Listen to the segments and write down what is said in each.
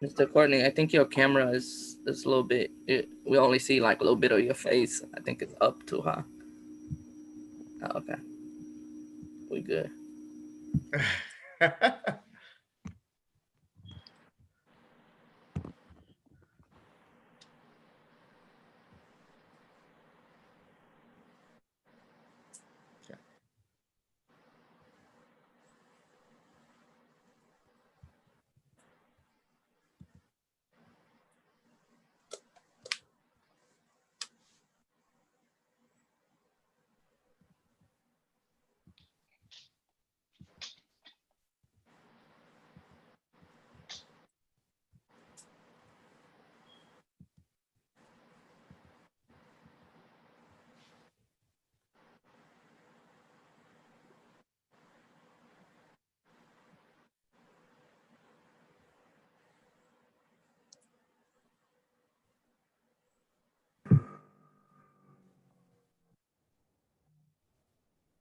Mr. Courtney, I think your camera is a little bit. We only see like a little bit of your face. I think it's up too high. Oh, okay, we good.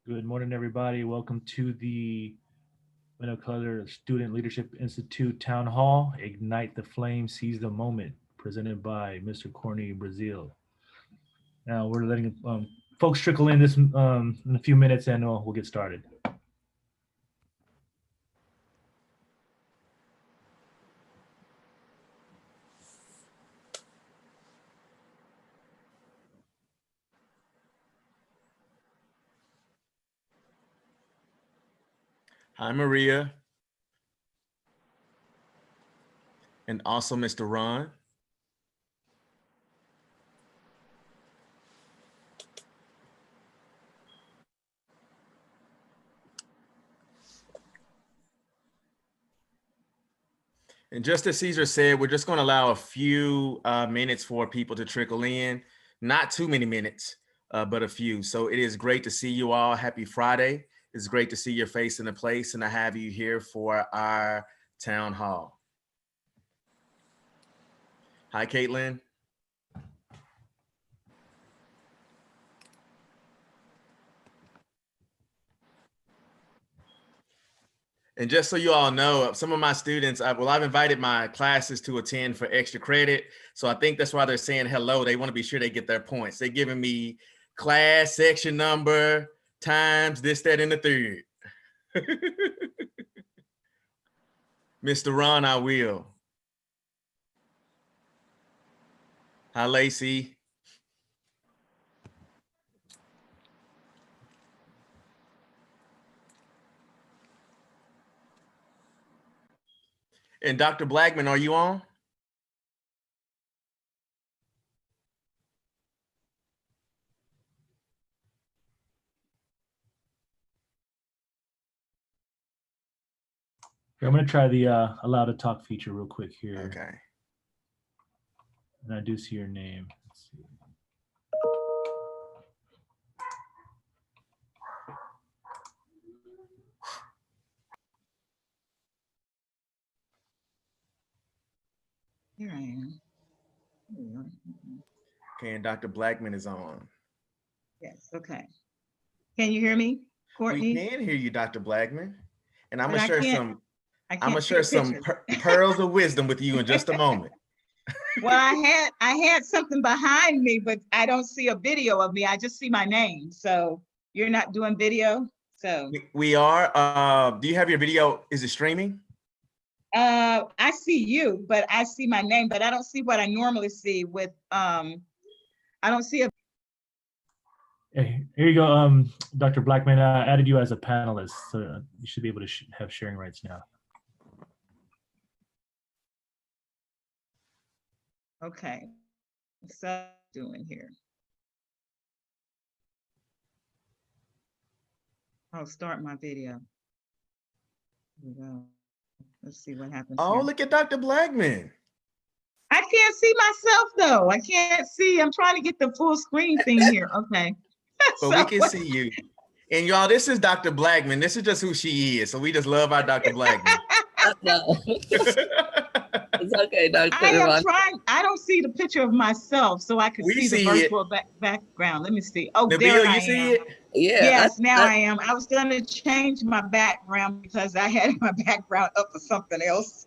Good morning, everybody. Welcome to the Color Student Leadership Institute Town Hall. Ignite the flame, seize the moment. Presented by Mr. Corny Brazil. Now we're letting folks trickle in this in a few minutes, and we'll get started. Hi, Maria. And also Mr. Ron. And just as Caesar said, we're just going to allow a few minutes for people to trickle in. Not too many minutes, but a few. So it is great to see you all. Happy Friday. It's great to see your face in the place and to have you here for our town hall. Hi, Caitlin. And just so you all know, some of my students, I've invited my classes to attend for extra credit. So I think that's why they're saying hello. They want to be sure they get their points. They're giving me class, section number, times, this, that, and the third. Mr. Ron, I will. Hi, Lacey. And Dr. Blackman, are you on? Here, I'm going to try the allow to talk feature real quick here. Okay. And I do see your name. Let's see. Here I am. Okay, and Dr. Blackman is on. Yes, okay. Can you hear me, Courtney? We can hear you, Dr. Blackman. And I'm But gonna share some pictures. pearls of wisdom with you in just a moment. Well, I had something behind me, but I don't see a video of me. I just see my name. So you're not doing video? So We are. Do you have your video? Is it streaming? I see you, but I see my name, but I don't see what I normally see with I don't see a Hey, here you go, Dr. Blackman. I added you as a panelist, so you should be able to have sharing rights now. okay. So doing here. I'll start my video. Here we go. Let's see what happens. Oh, here. look at Dr. Blackman. I can't see myself though. I can't see. I'm trying to get the full screen thing here. Okay. But we can see you. And y'all, this is Dr. Blackman. This is just who she is. So we just love our Dr. Blackman. No. It's okay, Dr. I am Ron. trying. I don't see the picture of myself, so I can see the virtual background. Let me see. Oh, Nabil, there I you see am. it? Yeah. Yes, now I am. I was going to change my background because I had my background up for something else.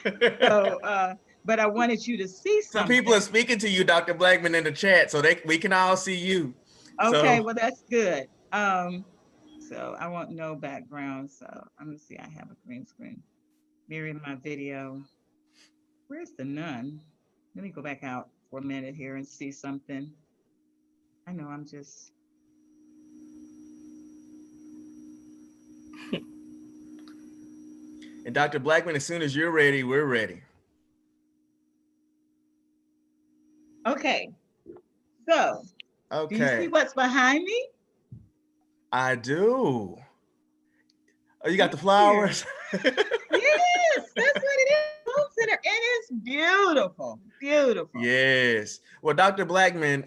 So, but I wanted you to see Some something. people are speaking to you, Dr. Blackman, in the chat, so we can all see you. Okay, So well, that's good. So I want no background. So I'm gonna see. I have a green screen. Mirror my video. Where's the none? Let me go back out for a minute here and see something. I know I'm just. and Dr. Blackman, as soon as you're ready, we're ready. Okay. So, do you see Okay, what's behind me? I do. Oh, you got the Here. flowers? Yes, that's what it is. Home center. It is beautiful. Beautiful. Yes. Well, Dr. Blackman,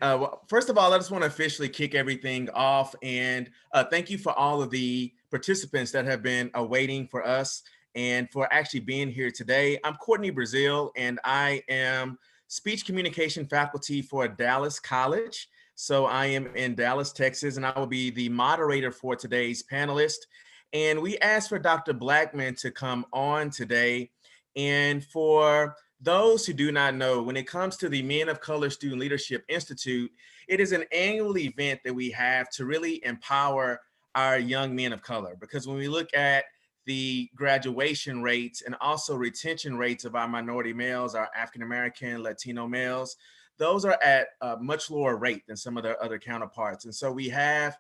first of all, I just want to officially kick everything off and thank you for all of the participants that have been waiting for us and for actually being here today. I'm Courtney Brazil, and I am speech communication faculty for Dallas College. So I am in Dallas, Texas, and I will be the moderator for today's panelist. And we asked for Dr. Blackman to come on today. And for those who do not know, when it comes to the Men of Color Student Leadership Institute, it is an annual event that we have to really empower our young men of color. Because when we look at the graduation rates and also retention rates of our minority males, our African American, Latino males, those are at a much lower rate than some of their other counterparts. And so we have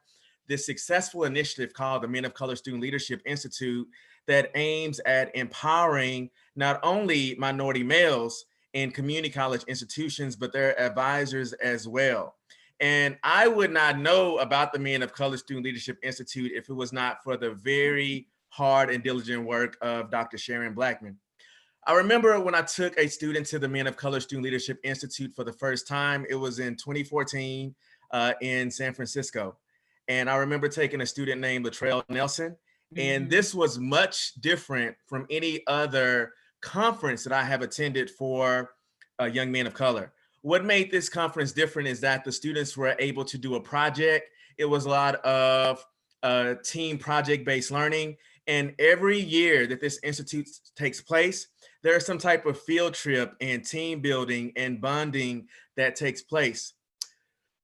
this successful initiative called the Men of Color Student Leadership Institute that aims at empowering not only minority males in community college institutions, but their advisors as well. And I would not know about the Men of Color Student Leadership Institute if it was not for the very hard and diligent work of Dr. Sharon Blackman. I remember when I took a student to the Men of Color Student Leadership Institute for the first time. It was in 2014 in San Francisco. And I remember taking a student named Latrell Nelson. And this was much different from any other conference that I have attended for young men of color. What made this conference different is that the students were able to do a project. It was a lot of team project-based learning. And every year that this institute takes place, there is some type of field trip and team building and bonding that takes place.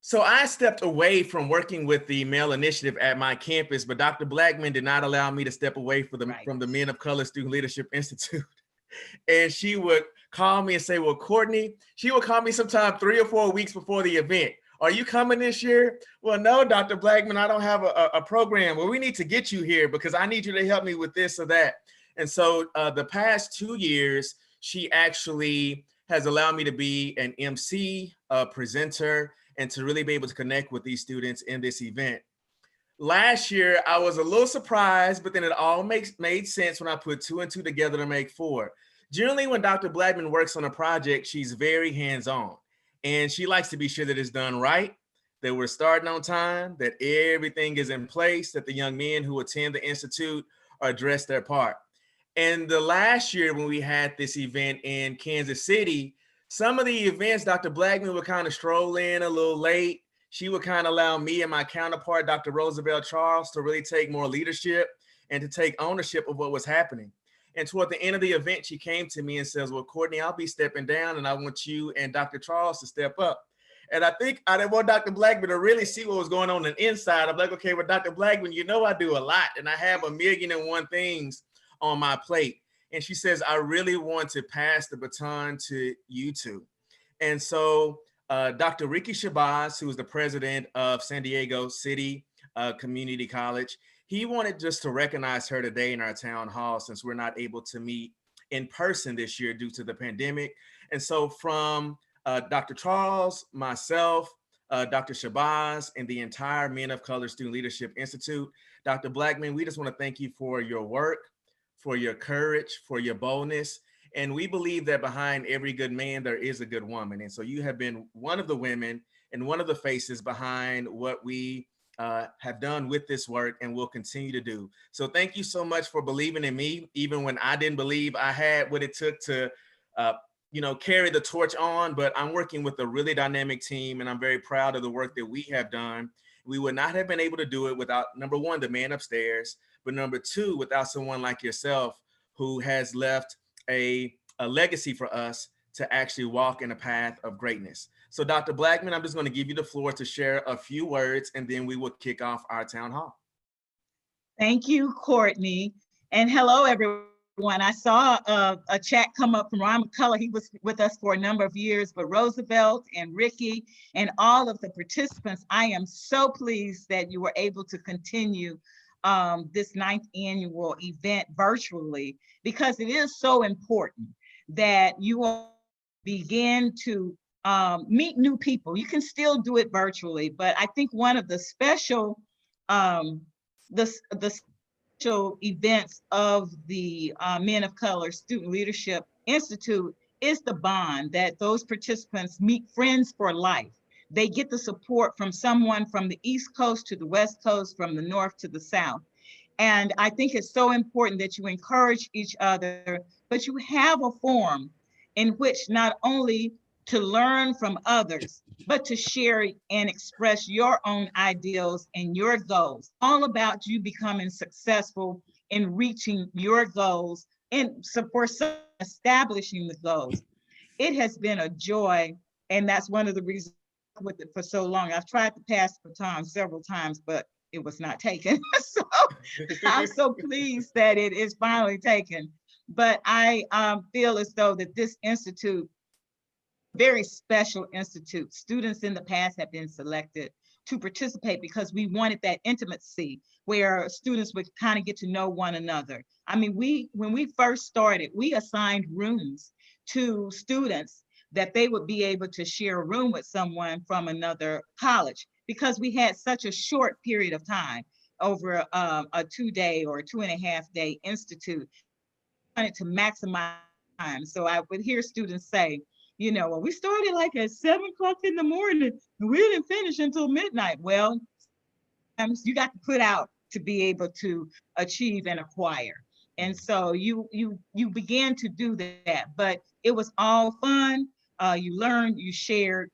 So I stepped away from working with the male initiative at my campus, but Dr. Blackman did not allow me to step away from the Men of Color Student Leadership Institute. And she would call me and say, well, Courtney, she would call me sometime 3 or 4 weeks before the event. Are you coming this year? Well, no, Dr. Blackman, I don't have a program. Well, we need to get you here because I need you to help me with this or that. And so the past 2 years, she actually has allowed me to be an MC, a presenter, and to really be able to connect with these students in this event. Last year, I was a little surprised, but then it all made sense when I put 2 and 2 together to make 4. Generally, when Dr. Blackman works on a project, she's very hands-on, and she likes to be sure that it's done right, that we're starting on time, that everything is in place, that the young men who attend the Institute are dressed their part. And the last year when we had this event in Kansas City, some of the events, Dr. Blackman would kind of stroll in a little late. She would kind of allow me and my counterpart, Dr. Roosevelt Charles, to really take more leadership and to take ownership of what was happening. And toward the end of the event, she came to me and says, well, Courtney, I'll be stepping down and I want you and Dr. Charles to step up. And I think I didn't want Dr. Blackman to really see what was going on the inside. I'm like, okay, well, Dr. Blackman, you know I do a lot and I have 1,000,001 things on my plate. And she says, I really want to pass the baton to you two. And so Dr. Ricky Shabazz, who is the president of San Diego City Community College, he wanted just to recognize her today in our town hall since we're not able to meet in person this year due to the pandemic. And so from Dr. Charles, myself, Dr. Shabazz, and the entire Men of Color Student Leadership Institute, Dr. Blackman, we just want to thank you for your work, for your courage, for your boldness. And we believe that behind every good man, there is a good woman. And so you have been one of the women and one of the faces behind what we have done with this work and will continue to do. So thank you so much for believing in me, even when I didn't believe I had what it took to carry the torch on. But I'm working with a really dynamic team and I'm very proud of the work that we have done. We would not have been able to do it without, number one, the man upstairs, but number two, without someone like yourself who has left a a legacy for us to actually walk in a path of greatness. So Dr. Blackman, I'm just going to give you the floor to share a few words, and then we will kick off our town hall. Thank you, Courtney. And hello, everyone. I saw a chat come up from Ron McCullough. He was with us for a number of years, but Roosevelt and Ricky and all of the participants, I am so pleased that you were able to continue this 9th annual event virtually, because it is so important that you all begin to meet new people. You can still do it virtually, but I think one of the special the special events of the Men of Color Student Leadership Institute is the bond that those participants meet friends for life. They get the support from someone from the East Coast to the West Coast, from the North to the South. And I think it's so important that you encourage each other, but you have a forum in which not only to learn from others, but to share and express your own ideals and your goals, all about you becoming successful in reaching your goals and for establishing the goals. It has been a joy, and that's one of the reasons with it for so long. I've tried to pass the baton several times, but it was not taken. So I'm so pleased that it is finally taken. But I feel as though that this institute, very special institute. Students in the past have been selected to participate because we wanted that intimacy where students would kind of get to know one another. I mean, when we first started, we assigned rooms to students that they would be able to share a room with someone from another college, because we had such a short period of time over a 2-day or 2.5-day institute. I wanted to maximize time. So I would hear students say, you know, well, we started like at 7 o'clock in the morning and we didn't finish until midnight. Well, you got to put out to be able to achieve and acquire. And so you began to do that, but it was all fun. You learned, you shared,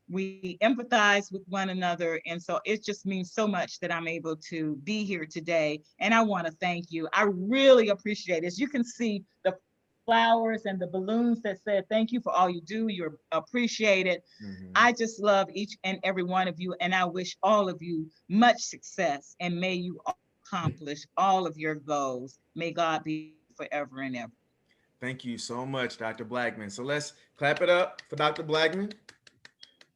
we empathize with one another. And so it just means so much that I'm able to be here today. And I want to thank you. I really appreciate it. As you can see, the flowers and the balloons that said, thank you for all you do. You're appreciated. Mm-hmm. I just love each and every one of you. And I wish all of you much success, and may you accomplish all of your goals. May God be forever and ever. Thank you so much, Dr. Blackman. So let's clap it up for Dr. Blackman.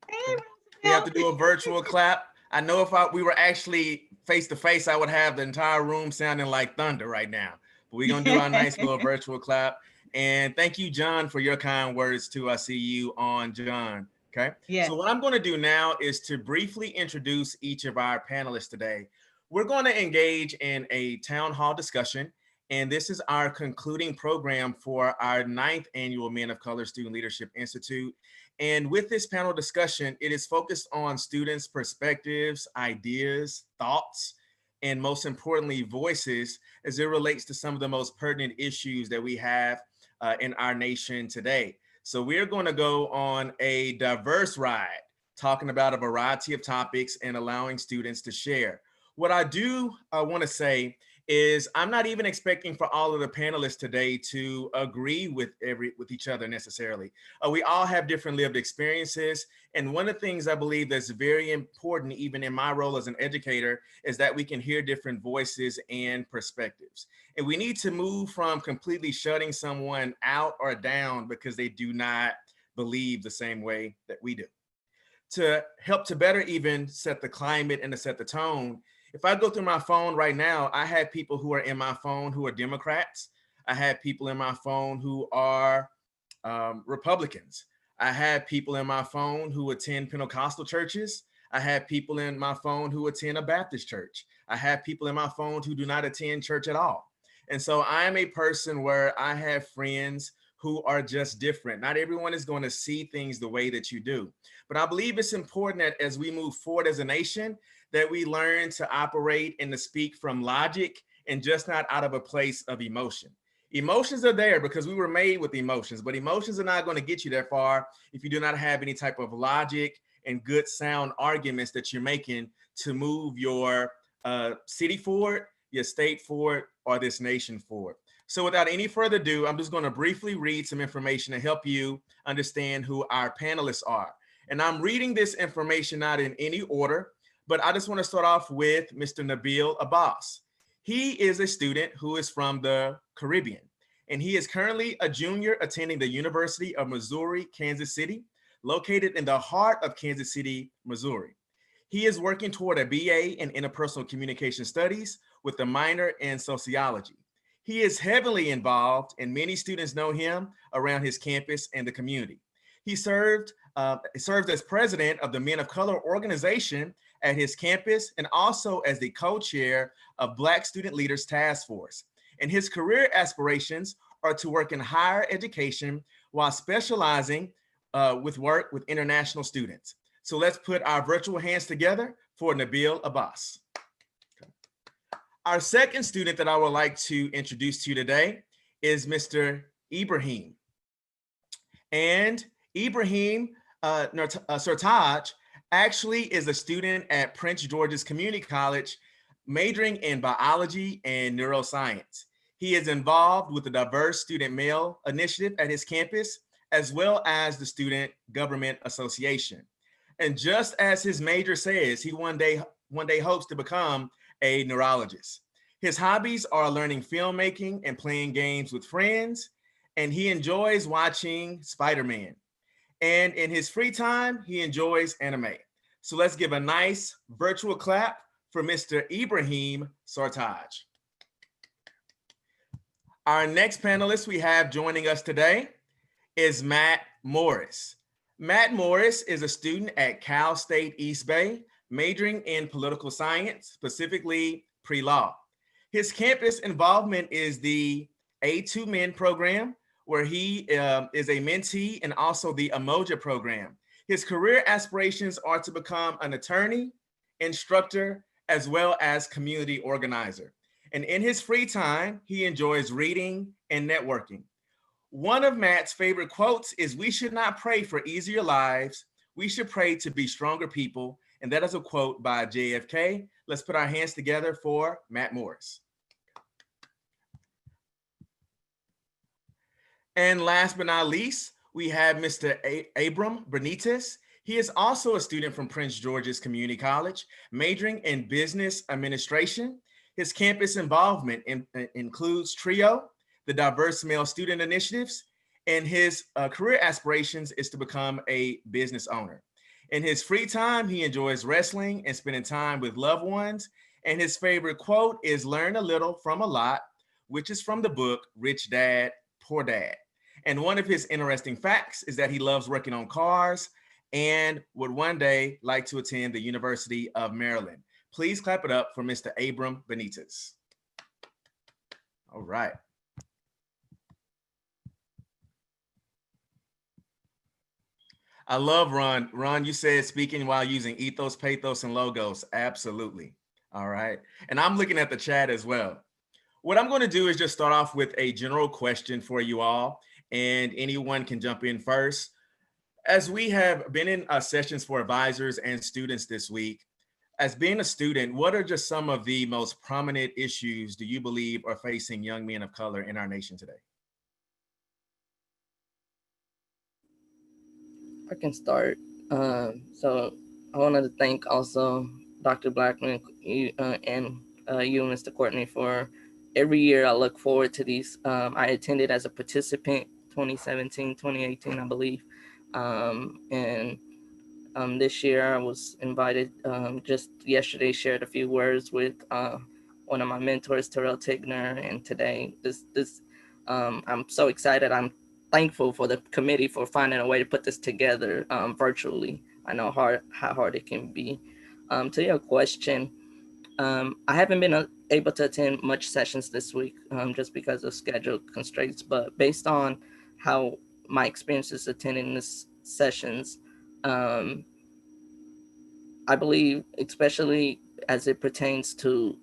Hey, we have to do a virtual clap. I know if we were actually face to face, I would have the entire room sounding like thunder right now. But we're gonna do our nice little virtual clap. And thank you, John, for your kind words too. I see you on, John. Okay. Yeah. So what I'm going to do now is to briefly introduce each of our panelists today. We're going to engage in a town hall discussion, and this is our concluding program for our 9th annual Men of Color Student Leadership Institute. And with this panel discussion, it is focused on students' perspectives, ideas, thoughts, and most importantly, voices as it relates to some of the most pertinent issues that we have in our nation today. So we're going to go on a diverse ride, talking about a variety of topics and allowing students to share. What I do want to say is I'm not even expecting for all of the panelists today to agree with each other necessarily. We all have different lived experiences. And one of the things I believe that's very important, even in my role as an educator, is that we can hear different voices and perspectives. And we need to move from completely shutting someone out or down because they do not believe the same way that we do. To help to better even set the climate and to set the tone, if I go through my phone right now, I have people who are in my phone who are Democrats. I have people in my phone who are Republicans. I have people in my phone who attend Pentecostal churches. I have people in my phone who attend a Baptist church. I have people in my phone who do not attend church at all. And so I am a person where I have friends who are just different. Not everyone is going to see things the way that you do. But I believe it's important that as we move forward as a nation, that we learn to operate and to speak from logic and just not out of a place of emotion. Emotions are there because we were made with emotions, but emotions are not going to get you that far if you do not have any type of logic and good sound arguments that you're making to move your city forward, your state forward, or this nation forward. So without any further ado, I'm just going to briefly read some information to help you understand who our panelists are. And I'm reading this information not in any order, but I just want to start off with Mr. Nabil Abbas. He is a student who is from the Caribbean, and he is currently a junior attending the University of Missouri, Kansas City, located in the heart of Kansas City, Missouri. He is working toward a BA in interpersonal communication studies with a minor in sociology. He is heavily involved, and many students know him around his campus and the community. He served as president of the Men of Color organization at his campus and also as the co-chair of Black Student Leaders Task Force. And his career aspirations are to work in higher education while specializing with work with international students. So let's put our virtual hands together for Nabil Abbas. Our second student that I would like to introduce to you today is Mr. Ibrahim. And Ibrahim Sartaj actually is a student at Prince George's Community College, majoring in biology and neuroscience. He is involved with the Diverse Student Mail Initiative at his campus, as well as the Student Government Association. And just as his major says, he one day hopes to become a neurologist. His hobbies are learning filmmaking and playing games with friends, and he enjoys watching Spider-Man. And in his free time, he enjoys anime. So let's give a nice virtual clap for Mr. Ibrahim Sartaj. Our next panelist we have joining us today is Matt Morris. Matt Morris is a student at Cal State East Bay, majoring in political science, specifically pre-law. His campus involvement is the A2 Men program, where he is a mentee, and also the Emoja program. His career aspirations are to become an attorney, instructor, as well as community organizer. And in his free time, he enjoys reading and networking. One of Matt's favorite quotes is, "We should not pray for easier lives. We should pray to be stronger people." And that is a quote by JFK. Let's put our hands together for Matt Morris. And last but not least, we have Mr. Abram Benitez. He is also a student from Prince George's Community College, majoring in business administration. His campus involvement includes TRIO, the Diverse Male Student Initiatives, and his career aspirations is to become a business owner. In his free time, he enjoys wrestling and spending time with loved ones. And his favorite quote is, "Learn a little from a lot," which is from the book Rich Dad, Poor Dad. And one of his interesting facts is that he loves working on cars and would one day like to attend the University of Maryland. Please clap it up for Mr. Abram Benitez. All right. I love Ron. Ron, you said speaking while using ethos, pathos, and logos. Absolutely. All right. And I'm looking at the chat as well. What I'm going to do is just start off with a general question for you all, and anyone can jump in first. As we have been in sessions for advisors and students this week, as being a student, what are just some of the most prominent issues do you believe are facing young men of color in our nation today? I can start. So I wanted to thank also Dr. Blackman and you, Mr. Courtney, for every year I look forward to these. I attended as a participant 2017, 2018, I believe. And this year I was invited, just yesterday shared a few words with one of my mentors, Terrell Tigner, and today I'm so excited. I'm thankful for the committee for finding a way to put this together virtually. I know how hard it can be. To your question, I haven't been able to attend much sessions this week just because of schedule constraints, but based on how my experiences attending these sessions, I believe, especially as it pertains to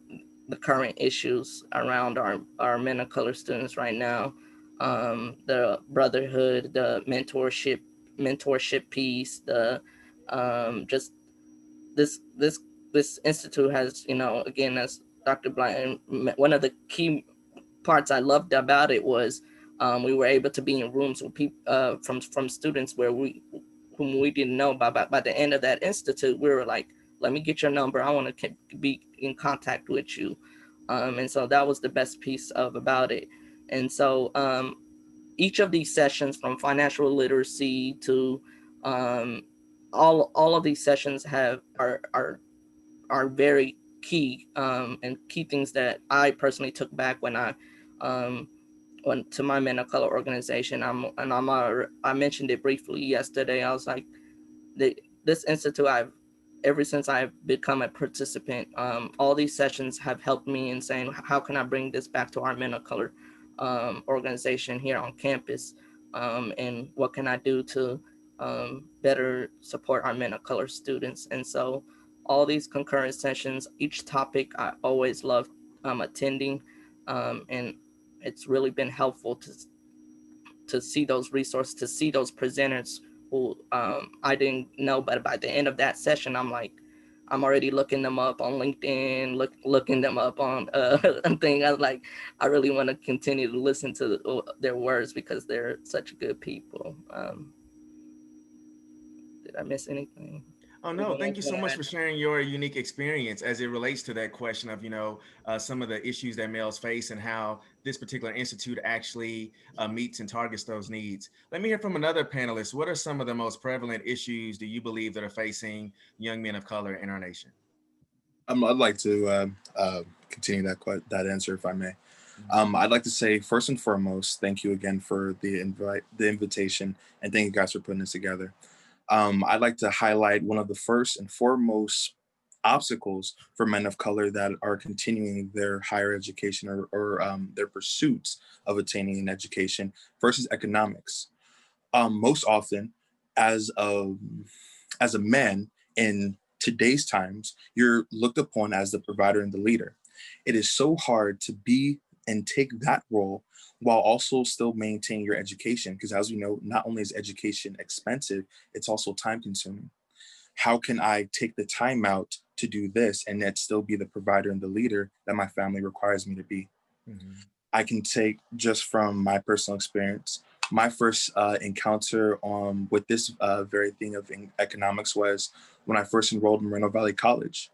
the current issues around our men of color students right now, the brotherhood, the mentorship piece, the just this institute has, again, as Dr. Blanton, one of the key parts I loved about it was we were able to be in rooms with people from students where we whom we didn't know. By the end of that institute, we were like, let me get your number. I want to be in contact with you. And so that was the best piece of about it. And so each of these sessions, from financial literacy to um, all of these sessions are very key and key things that I personally took back when I um, went to my Men of Color organization. I mentioned it briefly yesterday. I was like, this institute, I've ever since I've become a participant, all these sessions have helped me in saying, how can I bring this back to our Men of Color organization here on campus, and what can I do to better support our Men of Color students. And so all these concurrent sessions, each topic I always love attending, and it's really been helpful to see those resources, to see those presenters who I didn't know, but by the end of that session, I'm like, I'm already looking them up on LinkedIn, looking them up on thing. I was like, I really want to continue to listen to their words because they're such good people. Did I miss anything? Oh no, Anyone thank else you so want to much add? for sharing your unique experience as it relates to that question of, some of the issues that males face and how this particular institute actually meets and targets those needs. Let me hear from another panelist. What are some of the most prevalent issues do you believe that are facing young men of color in our nation? I'd like to continue that answer, if I may. Mhm. I'd like to say, first and foremost, thank you again for the invitation, and thank you guys for putting this together. I'd like to highlight one of the first and foremost obstacles for men of color that are continuing their higher education, or their pursuits of attaining an education versus economics. Most often, as a as a man in today's times, you're looked upon as the provider and the leader. It is so hard to be and take that role while also still maintaining your education, because as we know, not only is education expensive, it's also time consuming. How can I take the time out to do this and yet still be the provider and the leader that my family requires me to be? Mhm. I can take just from my personal experience. My first encounter with this very thing of economics was when I first enrolled in Moreno Valley College.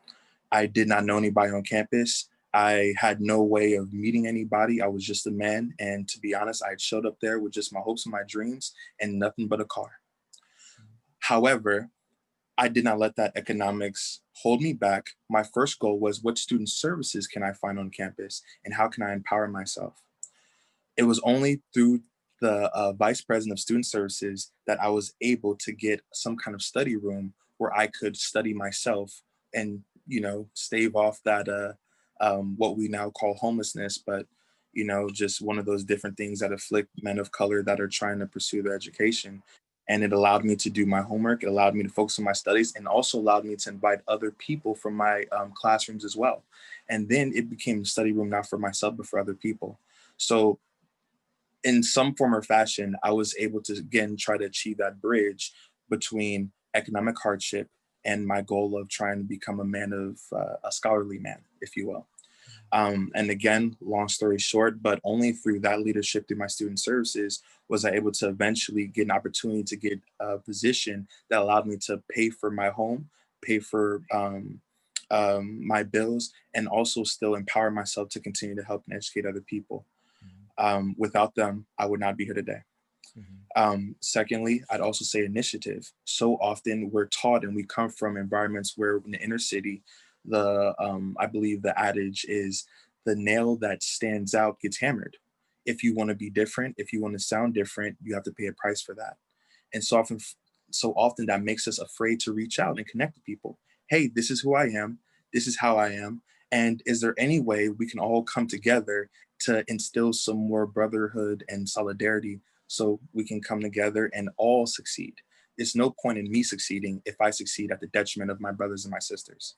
I did not know anybody on campus. I had no way of meeting anybody. I was just a man. And to be honest, I had showed up there with just my hopes and my dreams and nothing but a car. However, I did not let that economics hold me back. My first goal was, what student services can I find on campus and how can I empower myself? It was only through the vice president of student services that I was able to get some kind of study room where I could study myself and, stave off that what we now call homelessness, but just one of those different things that afflict men of color that are trying to pursue their education. And it allowed me to do my homework. It allowed me to focus on my studies, and also allowed me to invite other people from my classrooms as well. And then it became a study room not for myself but for other people. So in some form or fashion, I was able to again try to achieve that bridge between economic hardship and my goal of trying to become a man of a scholarly man, if you will. And again, long story short, but only through that leadership through my student services was I able to eventually get an opportunity to get a position that allowed me to pay for my home, pay for my bills, and also still empower myself to continue to help and educate other people. Without them, I would not be here today. Mhm. Secondly, I'd also say initiative. So often we're taught and we come from environments where in the inner city, I believe the adage is the nail that stands out gets hammered. If you want to be different, if you want to sound different, you have to pay a price for that. And so often that makes us afraid to reach out and connect with people. Hey, this is who I am. This is how I am. And is there any way we can all come together to instill some more brotherhood and solidarity so we can come together and all succeed? There's no point in me succeeding if I succeed at the detriment of my brothers and my sisters.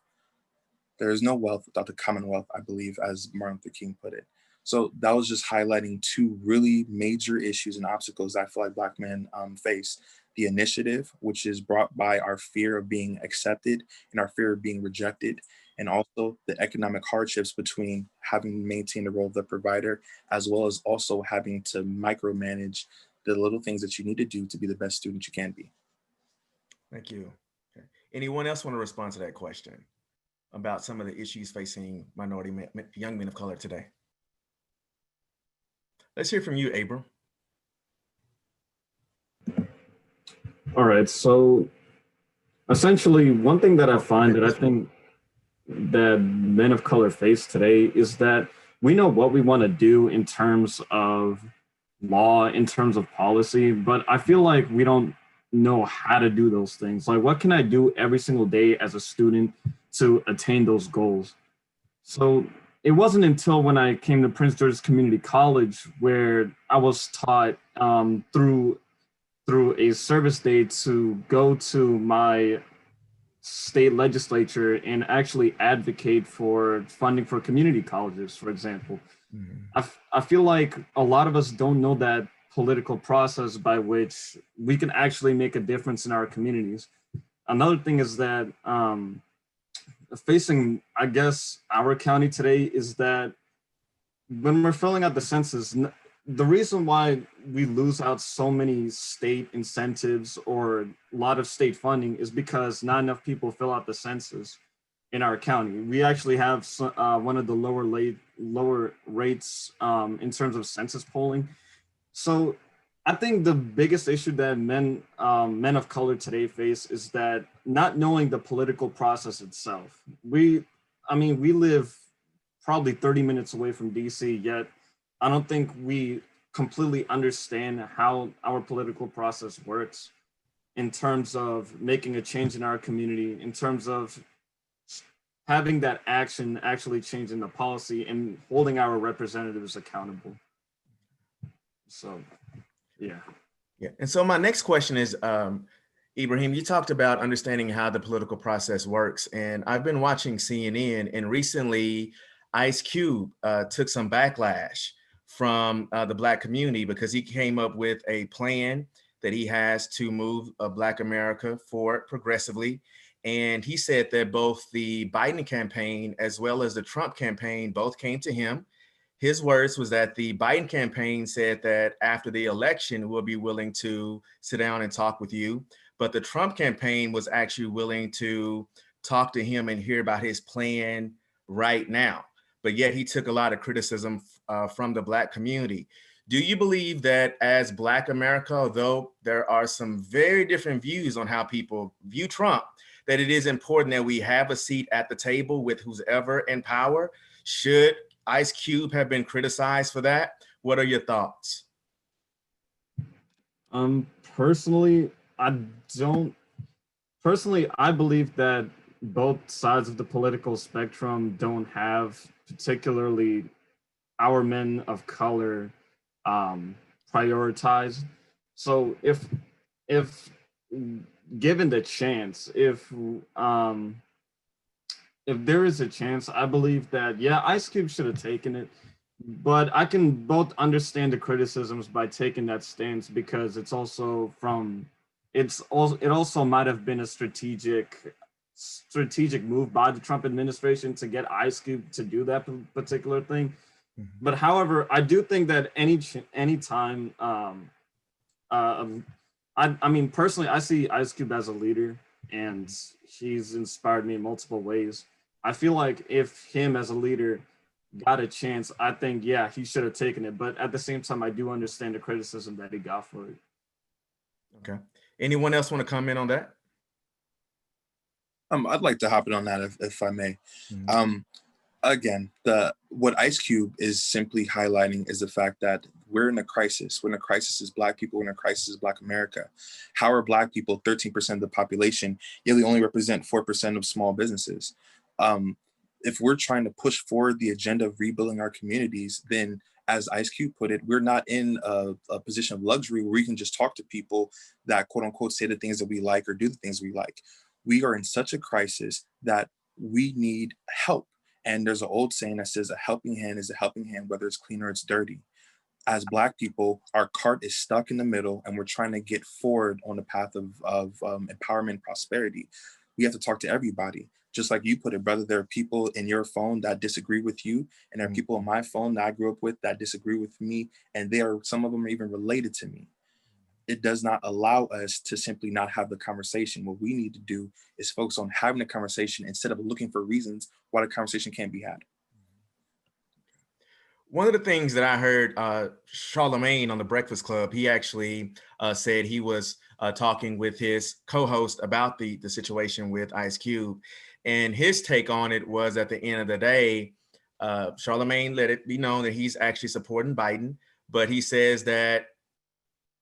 There is no wealth without the commonwealth, I believe, as Martin Luther King put it. So that was just highlighting two really major issues and obstacles that I feel like Black men face the initiative, which is brought by our fear of being accepted and our fear of being rejected, and also the economic hardships between having to maintain the role of the provider, as well as also having to micromanage the little things that you need to do to be the best student you can be. Thank you. Okay. Anyone else want to respond to that question about some of the issues facing minority young men of color today? Let's hear from you, Abram. All right. So essentially, one thing that I find that I think that men of color face today is that we know what we want to do in terms of law, in terms of policy, but I feel like we don't know how to do those things. Like, what can I do every single day as a student to attain those goals? So it wasn't until when I came to Prince George's Community College where I was taught through a service day to go to my state legislature and actually advocate for funding for community colleges, for example. I feel like a lot of us don't know that political process by which we can actually make a difference in our communities. Another thing is that facing, I guess, our county today is that when we're filling out the census, the reason why we lose out so many state incentives or a lot of state funding is because not enough people fill out the census in our county. We actually have one of the lower rates in terms of census polling. So I think the biggest issue that men of color today face is that not knowing the political process itself. We live probably 30 minutes away from DC, yet I don't think we completely understand how our political process works in terms of making a change in our community, in terms of having that action actually changing the policy and holding our representatives accountable. So, yeah. Yeah. And so my next question is, Ibrahim, you talked about understanding how the political process works. And I've been watching CNN, and recently Ice Cube took some backlash from the Black community because he came up with a plan that he has to move Black America forward progressively. And he said that both the Biden campaign as well as the Trump campaign both came to him. His words was that the Biden campaign said that after the election, we'll be willing to sit down and talk with you. But the Trump campaign was actually willing to talk to him and hear about his plan right now. But yet he took a lot of criticism from the Black community. Do you believe that as Black America, although there are some very different views on how people view Trump, that it is important that we have a seat at the table with who's ever in power? Should Ice Cube have been criticized for that? What are your thoughts? Personally, I don't. Personally, I believe that both sides of the political spectrum don't have particularly our men of color prioritized. So if given the chance, if there is a chance, I believe that, yeah, Ice Cube should have taken it, but I can both understand the criticisms by taking that stance because it also might have been a strategic move by the Trump administration to get Ice Cube to do that particular thing. Mm-hmm. But however, I do think that any time, I mean, personally, I see Ice Cube as a leader, and he's inspired me in multiple ways. I feel like if him as a leader got a chance, I think, yeah, he should have taken it. But at the same time, I do understand the criticism that he got for it. Okay. Anyone else want to comment on that? I'd like to hop in on that if I may. Mm-hmm. Again, what Ice Cube is simply highlighting is the fact that we're in a crisis. We're in a crisis as Black people. We're in a crisis as Black America. How are Black people 13% of the population, yet they only represent 4% of small businesses? If we're trying to push forward the agenda of rebuilding our communities, then as Ice Cube put it, we're not in a position of luxury where we can just talk to people that quote unquote say the things that we like or do the things we like. We are in such a crisis that we need help. And there's an old saying that says a helping hand is a helping hand, whether it's clean or it's dirty. as Black people, our cart is stuck in the middle, and we're trying to get forward on the path of empowerment and prosperity. We have to talk to everybody. Just like you put it, brother, there are people in your phone that disagree with you, and there are people on my phone that I grew up with that disagree with me, and they are, some of them are even related to me. It does not allow us to simply not have the conversation. What we need to do is focus on having a conversation instead of looking for reasons why the conversation can't be had. One of the things that I heard Charlemagne on the Breakfast Club, he actually said he was talking with his co-host about the situation with Ice Cube, and his take on it was, at the end of the day, Charlemagne let it be known that he's actually supporting Biden, but he says that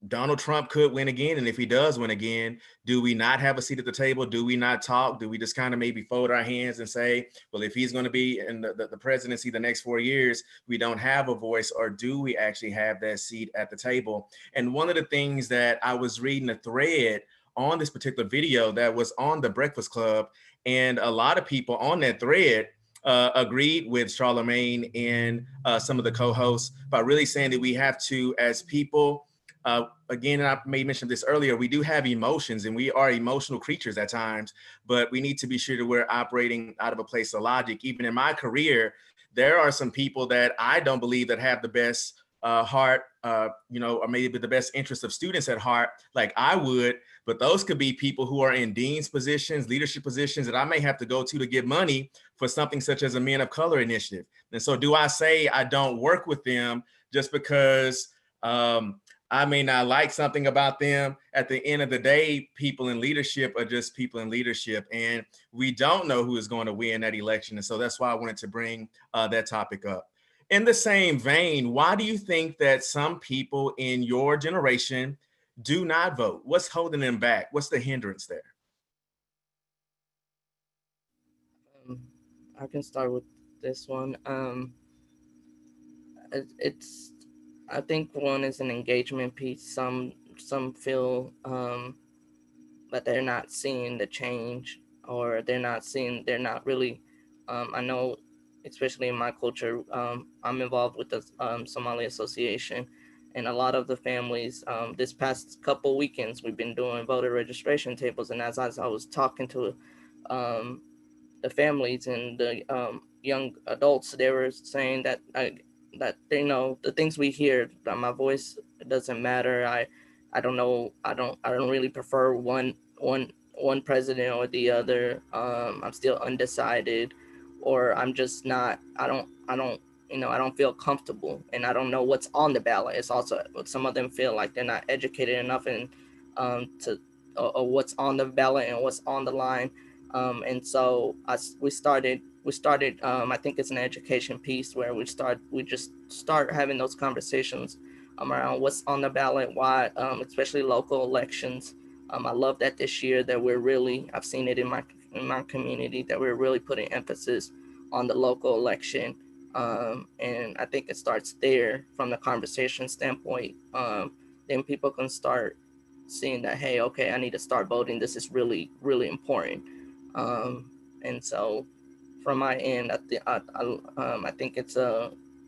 Donald Trump could win again. And if he does win again, do we not have a seat at the table? Do we not talk? Do we just kind of maybe fold our hands and say, well, if he's going to be in the presidency the next 4 years, we don't have a voice? Or do we actually have that seat at the table? And one of the things that I was reading a thread on this particular video that was on the Breakfast Club, and a lot of people on that thread agreed with Charlemagne and some of the co-hosts by really saying that we have to, as people, again, and I may mention this earlier, we do have emotions and we are emotional creatures at times, but we need to be sure that we're operating out of a place of logic. Even in my career, there are some people that I don't believe that have the best heart, or maybe the best interest of students at heart, like I would, but those could be people who are in dean's positions, leadership positions that I may have to go to get money for something such as a Men of Color initiative. And so do I say I don't work with them just because I may not like something about them? At the end of the day, people in leadership are just people in leadership, and we don't know who is going to win that election. And so that's why I wanted to bring that topic up. In the same vein, why do you think that some people in your generation do not vote? What's holding them back? What's the hindrance there? Um, I can start with this one. It's I think one is an engagement piece. Some feel that they're not seeing the change, or they're not really. I know, especially in my culture, I'm involved with the Somali Association, and a lot of the families, this past couple weekends, we've been doing voter registration tables, and as I was talking to um, the families and the young adults, they were saying that that they know the things we hear, that my voice doesn't matter. I don't know. I don't really prefer one president or the other. I'm still undecided, or I'm just not. I don't. I don't feel comfortable, and I don't know what's on the ballot. It's also, some of them feel like they're not educated enough and to or what's on the ballot and what's on the line. And so we started I think it's an education piece where we just start having those conversations around what's on the ballot, why, especially local elections. I love that this year that I've seen it in my community, that we're really putting emphasis on the local election. And I think it starts there from the conversation standpoint. Then people can start seeing that, hey, okay, I need to start voting. This is really, really important. um, and so from my end, I think it's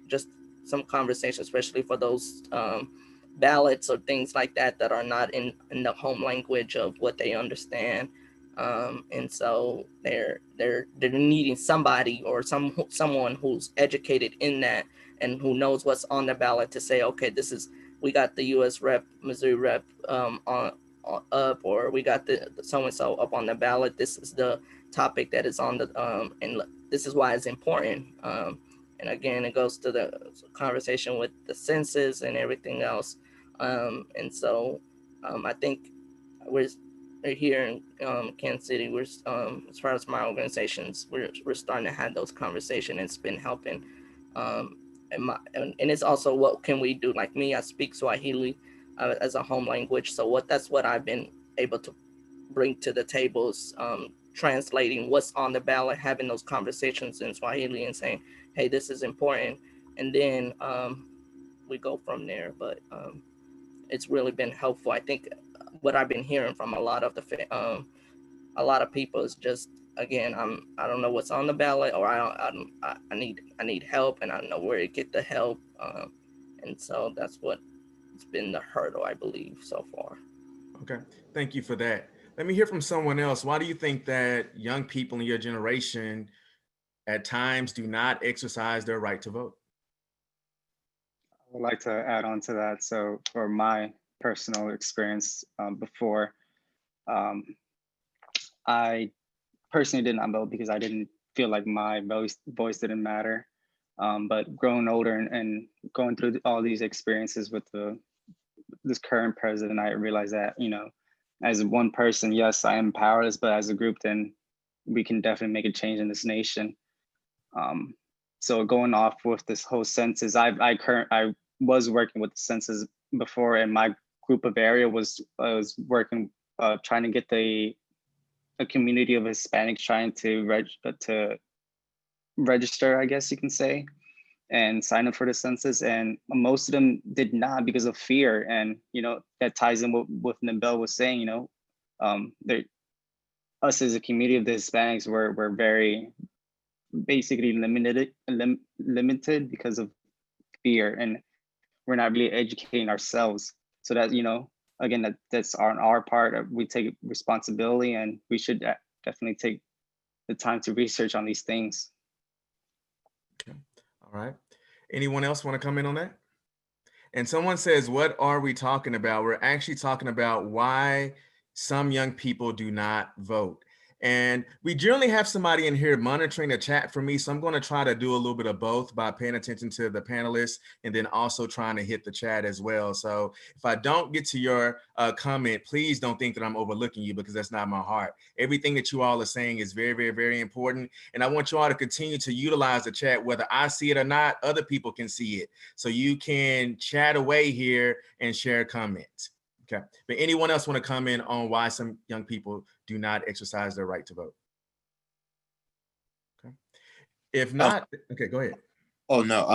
just some conversation, especially for those ballots or things like that that are not in the home language of what they understand. And so they're needing somebody, or someone who's educated in that and who knows what's on the ballot to say, okay, this is, we got the U.S. rep, Missouri rep up, or we got the so and so up on the ballot. This is the topic that is on the and this is why it's important. And again, it goes to the conversation with the census and everything else. And so I think we're here in Kansas City. We're as far as my organizations, we're starting to have those conversations. It's been helping. And it's also, what can we do? Like me, I speak Swahili as a home language. So that's what I've been able to bring to the tables, translating what's on the ballot, having those conversations in Swahili and saying, hey, this is important. And then we go from there. But it's really been helpful. I think what I've been hearing from a lot of people is just, again, I don't know what's on the ballot, or I need help, and I don't know where to get the help. And so that's what it's been the hurdle, I believe, so far. Okay, thank you for that. Let me hear from someone else. Why do you think that young people in your generation at times do not exercise their right to vote? I would like to add on to that. So, for my personal experience before, um, I personally did not vote because I didn't feel like my voice didn't matter. But growing older and going through all these experiences with this current president, I realized that, you know, as one person, yes, I am powerless, but as a group, then we can definitely make a change in this nation. Um, so going off with this whole census, I was working with the census before, and my group of area was working trying to get a community of Hispanics trying to register, I guess you can say, and sign up for the census, and most of them did not because of fear. And you know that ties in what Nabel was saying. You know, they us as a community of the Hispanics were very basically limited because of fear, and we're not really educating ourselves. So that, you know, again, that's on our part. We take responsibility, and we should definitely take the time to research on these things. Okay. All right. Anyone else want to come in on that? And someone says, what are we talking about? We're actually talking about why some young people do not vote. And we generally have somebody in here monitoring the chat for me. So I'm going to try to do a little bit of both by paying attention to the panelists and then also trying to hit the chat as well. So if I don't get to your comment, please don't think that I'm overlooking you, because that's not my heart. Everything that you all are saying is very, very, very important. And I want you all to continue to utilize the chat, whether I see it or not, other people can see it. So you can chat away here and share comments. Okay. But anyone else want to comment on why some young people do not exercise their right to vote? Okay. If not, okay, go ahead. Oh no,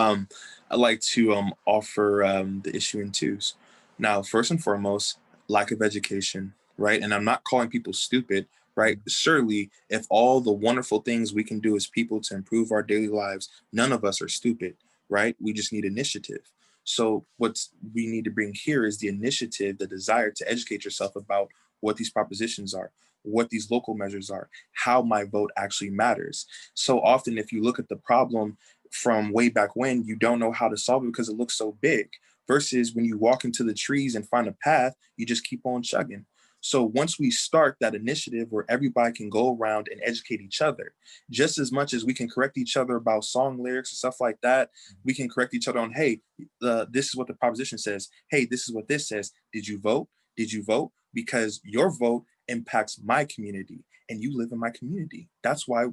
I'd like to offer the issue in twos. Now, first and foremost, lack of education, right? And I'm not calling people stupid, right? Surely, if all the wonderful things we can do as people to improve our daily lives, none of us are stupid, right? We just need initiative. So what we need to bring here is the initiative, the desire to educate yourself about what these propositions are, what these local measures are, how my vote actually matters. So often, if you look at the problem from way back when, you don't know how to solve it because it looks so big, versus when you walk into the trees and find a path, you just keep on chugging. So once we start that initiative where everybody can go around and educate each other, just as much as we can correct each other about song lyrics and stuff like that, we can correct each other on, hey, this is what the proposition says. Hey, this is what this says. Did you vote? Did you vote? Because your vote impacts my community and you live in my community. That's why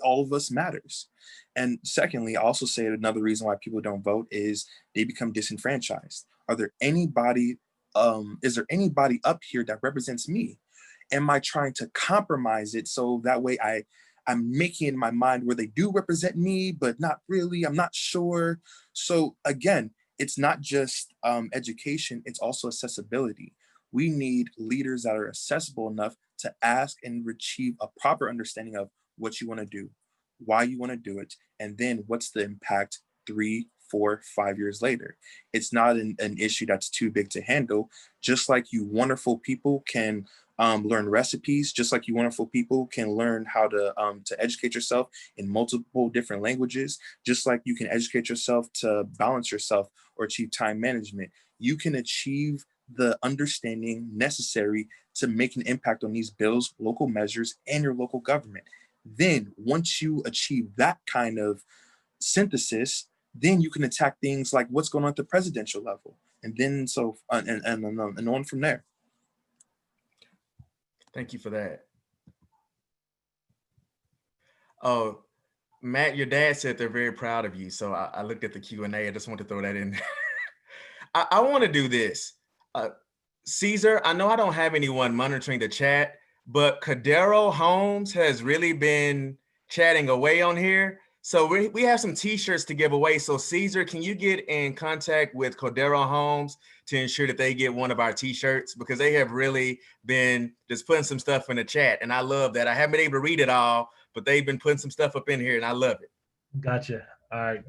all of us matters. And secondly, I also say another reason why people don't vote is they become disenfranchised. Are there anybody, is there anybody up here that represents me? Am I trying to compromise it so that way I'm making in my mind where they do represent me, but not really, I'm not sure. So again, it's not just education, it's also accessibility. We need leaders that are accessible enough to ask and achieve a proper understanding of what you want to do, why you want to do it, and then what's the impact 3, 4, 5 years later. It's not an issue that's too big to handle. Just like you wonderful people can learn recipes, just like you wonderful people can learn how to educate yourself in multiple different languages, just like you can educate yourself to balance yourself or achieve time management. You can achieve the understanding necessary to make an impact on these bills, local measures, and your local government. Then once you achieve that kind of synthesis, then you can attack things like what's going on at the presidential level, and then and on from there. Thank you for that. Oh, Matt, your dad said they're very proud of you. So I looked at the Q&A. I just want to throw that in. I want to do this. Caesar, I know I don't have anyone monitoring the chat, but Cadero Holmes has really been chatting away on here. So we have some t-shirts to give away. So Caesar, can you get in contact with Cordero Holmes to ensure that they get one of our t-shirts? Because they have really been just putting some stuff in the chat. And I love that. I haven't been able to read it all, but they've been putting some stuff up in here and I love it. Gotcha. All right.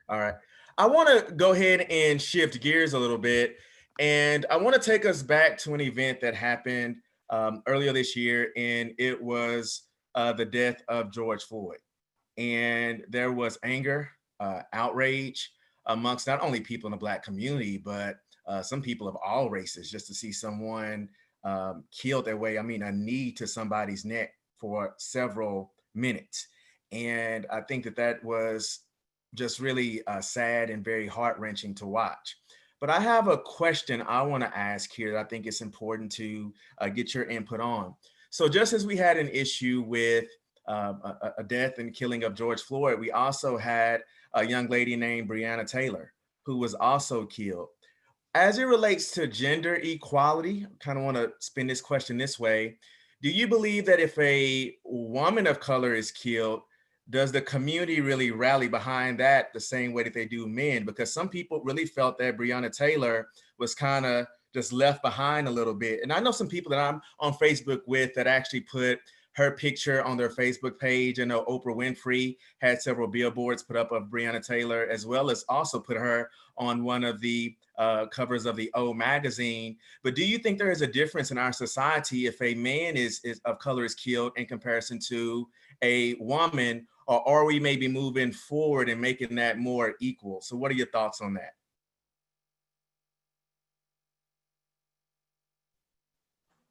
All right. I want to go ahead and shift gears a little bit. And I want to take us back to an event that happened earlier this year, and it was the death of George Floyd. And there was anger, outrage amongst not only people in the Black community, but some people of all races, just to see someone killed that way. I mean, a knee to somebody's neck for several minutes. And I think that that was just really sad and very heart wrenching to watch. But I have a question I want to ask here that I think it's important to get your input on. So, just as we had an issue with a death and killing of George Floyd, we also had a young lady named Breonna Taylor who was also killed. As it relates to gender equality, I kind of want to spin this question this way. Do you believe that if a woman of color is killed, does the community really rally behind that the same way that they do men? Because some people really felt that Breonna Taylor was kind of just left behind a little bit. And I know some people that I'm on Facebook with that actually put her picture on their Facebook page. I know Oprah Winfrey had several billboards put up of Breonna Taylor, as well as also put her on one of the covers of the O magazine. But do you think there is a difference in our society if a man is of color is killed in comparison to a woman, or are we maybe moving forward and making that more equal? So what are your thoughts on that?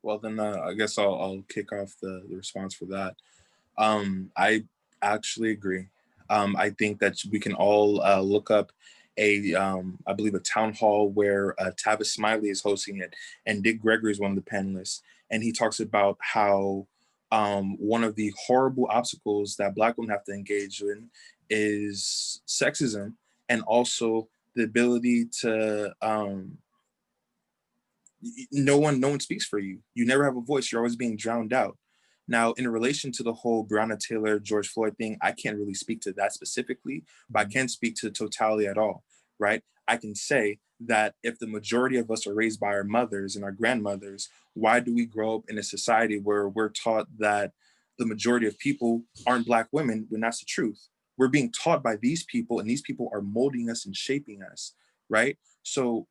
Well, then I guess I'll kick off the response for that. I actually agree. I think that we can all look up I believe, a town hall where Tavis Smiley is hosting it, and Dick Gregory is one of the panelists, and he talks about how one of the horrible obstacles that Black women have to engage in is sexism, and also the ability to no one speaks for you. You never have a voice. You're always being drowned out. Now, in relation to the whole Breonna Taylor, George Floyd thing, I can't really speak to that specifically, but I can speak to the totality at all, right? I can say that if the majority of us are raised by our mothers and our grandmothers, why do we grow up in a society where we're taught that the majority of people aren't Black women when that's the truth? We're being taught by these people, and these people are molding us and shaping us, right? So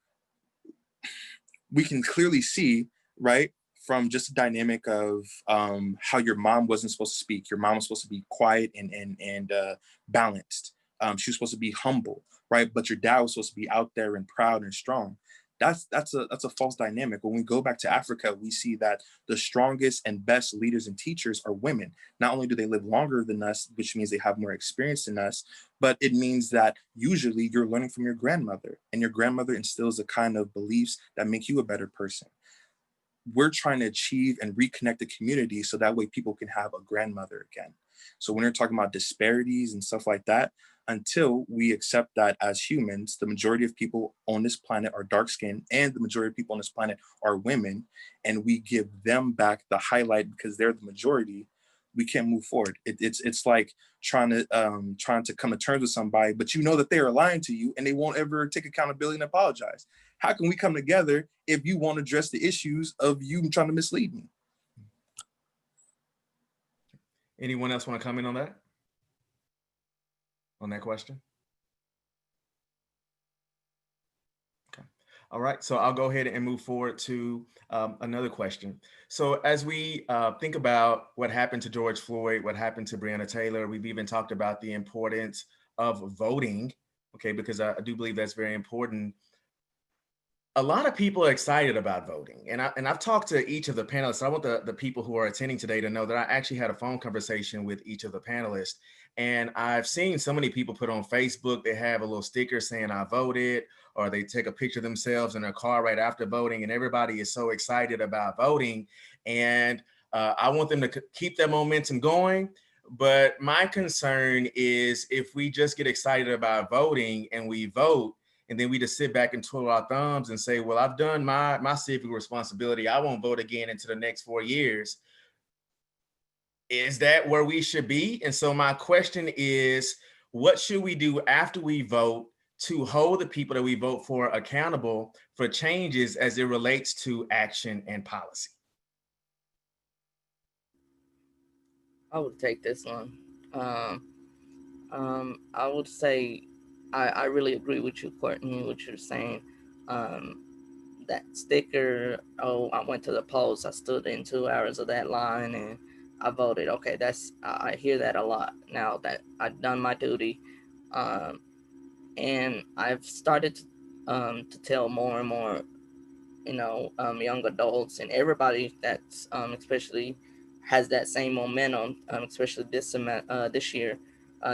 we can clearly see, right, from just the dynamic of how your mom wasn't supposed to speak. Your mom was supposed to be quiet and balanced. She was supposed to be humble, right? But your dad was supposed to be out there and proud and strong. That's a false dynamic. When we go back to Africa, we see that the strongest and best leaders and teachers are women. Not only do they live longer than us, which means they have more experience than us, but it means that usually you're learning from your grandmother, and your grandmother instills the kind of beliefs that make you a better person. We're trying to achieve and reconnect the community so that way people can have a grandmother again. So when you're talking about disparities and stuff like that, until we accept that as humans, the majority of people on this planet are dark skinned, and the majority of people on this planet are women, and we give them back the highlight because they're the majority, we can't move forward. It's like trying to come to terms with somebody, but you know that they are lying to you and they won't ever take accountability and apologize. How can we come together if you won't address the issues of you trying to mislead me? Anyone else want to comment on that? On that question? Okay. All right. So I'll go ahead and move forward to another question. So as we think about what happened to George Floyd, what happened to Breonna Taylor, we've even talked about the importance of voting. Okay, because I do believe that's very important. A lot of people are excited about voting, and I've talked to each of the panelists. I want the people who are attending today to know that I actually had a phone conversation with each of the panelists, and I've seen so many people put on Facebook, they have a little sticker saying I voted, or they take a picture of themselves in their car right after voting, and everybody is so excited about voting, and I want them to keep that momentum going. But my concern is if we just get excited about voting and we vote, and then we just sit back and twiddle our thumbs and say, well, I've done my civic responsibility. I won't vote again into the next 4 years. Is that where we should be? And so my question is, what should we do after we vote to hold the people that we vote for accountable for changes as it relates to action and policy? I would take this one. I would say I really agree with you, Courtney, what you're saying. Um, that sticker, oh, I went to the polls, I stood in 2 hours of that line and I voted. Okay, I hear that a lot now that I've done my duty. Um, and I've started to tell more and more, young adults and everybody that's especially has that same momentum, especially this year,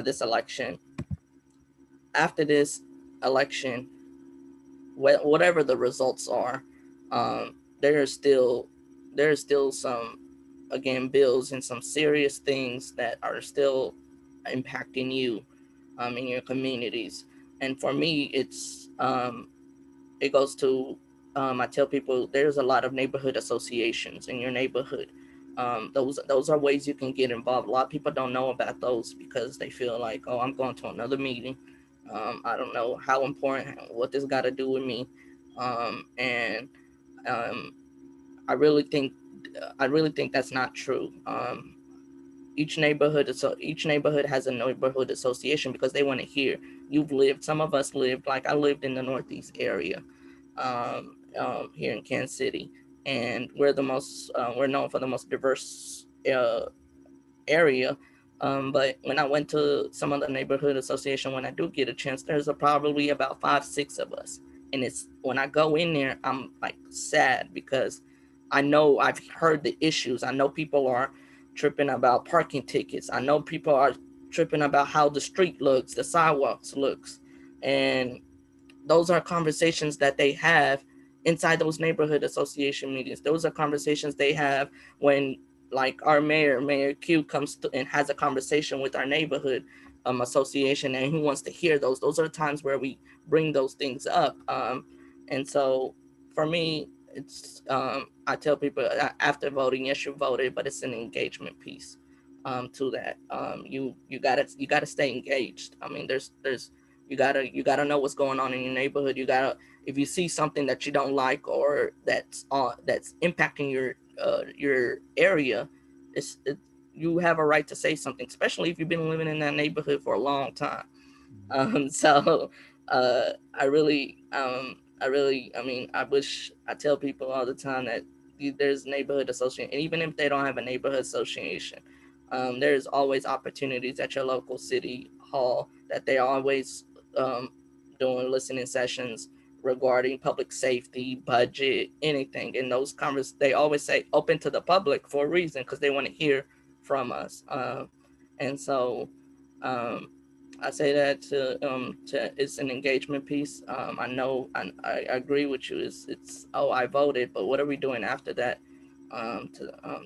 this election. After this election, whatever the results are, there's still some, again, bills and some serious things that are still impacting you in your communities. And for me, it goes to, I tell people there's a lot of neighborhood associations in your neighborhood. Those are ways you can get involved. A lot of people don't know about those because they feel like, oh, I'm going to another meeting. I don't know how important, what this got to do with me. And um, I really think I really think that's not true. Each neighborhood has a neighborhood association because they want to hear. Some of us lived, like I lived in the Northeast area, here in Kansas City, and we're known for the most diverse area. But when I went to some of the neighborhood association, when I do get a chance, there's probably about 5, 6 of us. And it's when I go in there, I'm like sad because I know I've heard the issues. I know people are tripping about parking tickets. I know people are tripping about how the street looks, the sidewalks looks. And those are conversations that they have inside those neighborhood association meetings. Those are conversations they have when, like, our Mayor Q, comes to and has a conversation with our neighborhood association, and he wants to hear those. Those are the times where we bring those things up. And so for me, it's I tell people after voting, yes, you voted, but it's an engagement piece to that. You gotta stay engaged. I mean, there's you gotta know what's going on in your neighborhood. You gotta, if you see something that you don't like or that's impacting your area, it you have a right to say something, especially if you've been living in that neighborhood for a long time. So I mean, I tell people all the time that there's neighborhood association, and even if they don't have a neighborhood association, there's always opportunities at your local city hall that they always um, doing listening sessions regarding public safety, budget, anything. And those they always say open to the public for a reason, because they want to hear from us. And so um, I say that to it's an engagement piece. I know I agree with you. It's oh, I voted, but what are we doing after that?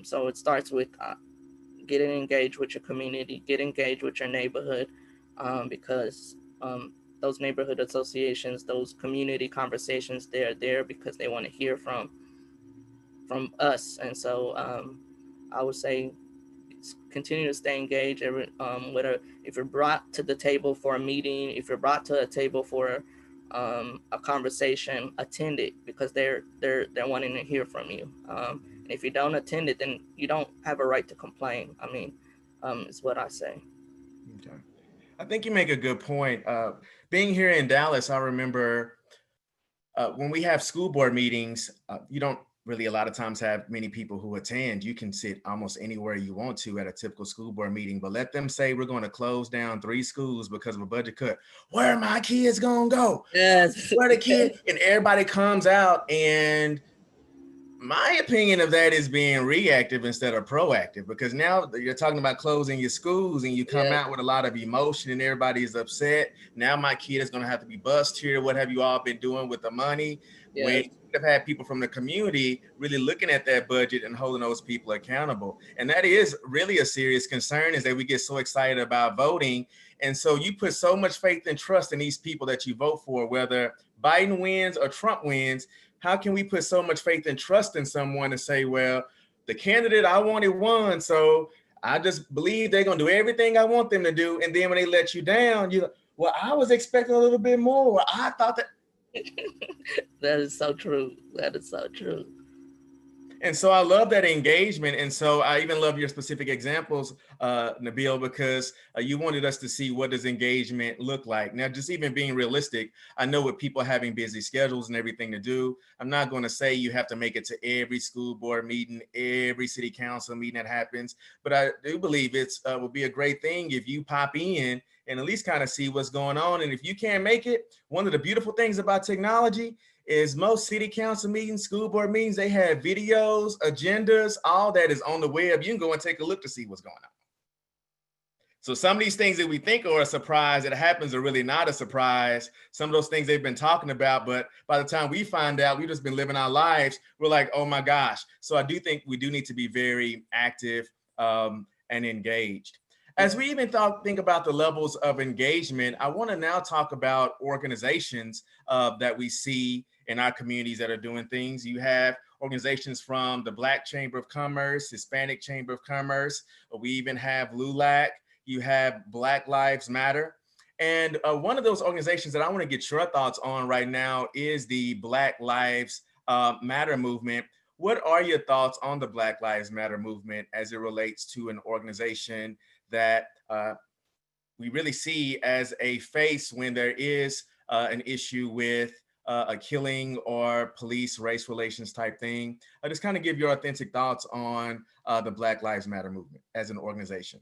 So it starts with getting engaged with your community, get engaged with your neighborhood, because those neighborhood associations, those community conversations, they're there because they want to hear from us. And so I would say continue to stay engaged. Whether if you're brought to the table for a meeting, if you're brought to a table for a conversation, attend it because they're wanting to hear from you. And if you don't attend it, then you don't have a right to complain. I mean, is what I say. Okay. I think you make a good point. Being here in Dallas, I remember when we have school board meetings, you don't really a lot of times have many people who attend. You can sit almost anywhere you want to at a typical school board meeting, but let them say we're going to close down 3 schools because of a budget cut. Where are my kids going to go? Yes. Where the kids? And everybody comes out, and my opinion of that is being reactive instead of proactive, because now you're talking about closing your schools and you come Yeah. out with a lot of emotion and everybody's upset. Now my kid is going to have to be bused here. What have you all been doing with the money? When Yes. you could have had people from the community really looking at that budget and holding those people accountable. And that is really a serious concern, is that we get so excited about voting. And so you put so much faith and trust in these people that you vote for, whether Biden wins or Trump wins. How can we put so much faith and trust in someone and say, well, the candidate I wanted won, so I just believe they're going to do everything I want them to do. And then when they let you down, well, I was expecting a little bit more. I thought that. That is so true. That is so true. And so I love that engagement. And so I even love your specific examples, Nabil, because you wanted us to see what does engagement look like. Now, just even being realistic, I know with people having busy schedules and everything to do, I'm not going to say you have to make it to every school board meeting, every city council meeting that happens, but I do believe it's would be a great thing if you pop in and at least kind of see what's going on. And if you can't make it, one of the beautiful things about technology is most city council meetings, school board meetings, they have videos, agendas, all that is on the web. You can go and take a look to see what's going on. So some of these things that we think are a surprise that happens are really not a surprise. Some of those things they've been talking about, but by the time we find out, we've just been living our lives, we're like, oh my gosh. So I do think we do need to be very active and engaged. As we even think about the levels of engagement, I want to now talk about organizations that we see in our communities that are doing things. You have organizations from the Black Chamber of Commerce, Hispanic Chamber of Commerce. We even have LULAC. You have Black Lives Matter. And one of those organizations that I want to get your thoughts on right now is the Black Lives Matter movement. What are your thoughts on the Black Lives Matter movement as it relates to an organization that we really see as a face when there is an issue with a killing or police race relations type thing? I just kind of give your authentic thoughts on the Black Lives Matter movement as an organization.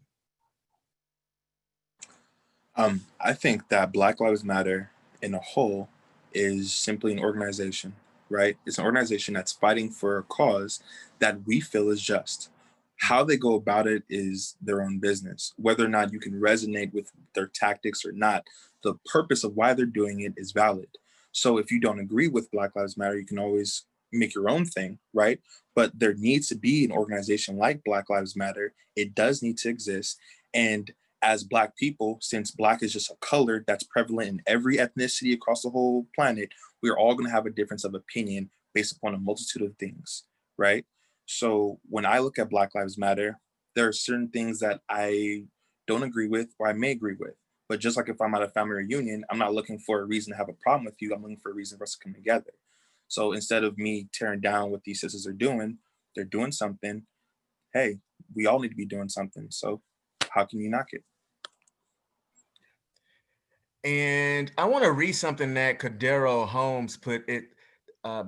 I think that Black Lives Matter in a whole is simply an organization, right? It's an organization that's fighting for a cause that we feel is just. How they go about it is their own business. Whether or not you can resonate with their tactics or not, the purpose of why they're doing it is valid. So if you don't agree with Black Lives Matter, you can always make your own thing, right? But there needs to be an organization like Black Lives Matter. It does need to exist. And as Black people, since Black is just a color that's prevalent in every ethnicity across the whole planet, we're all going to have a difference of opinion based upon a multitude of things, right? So when I look at Black Lives Matter, there are certain things that I don't agree with or I may agree with. But just like if I'm at a family reunion, I'm not looking for a reason to have a problem with you. I'm looking for a reason for us to come together. So instead of me tearing down what these sisters are doing, they're doing something. Hey, we all need to be doing something. So how can you knock it? And I want to read something that Cadero Holmes put. It,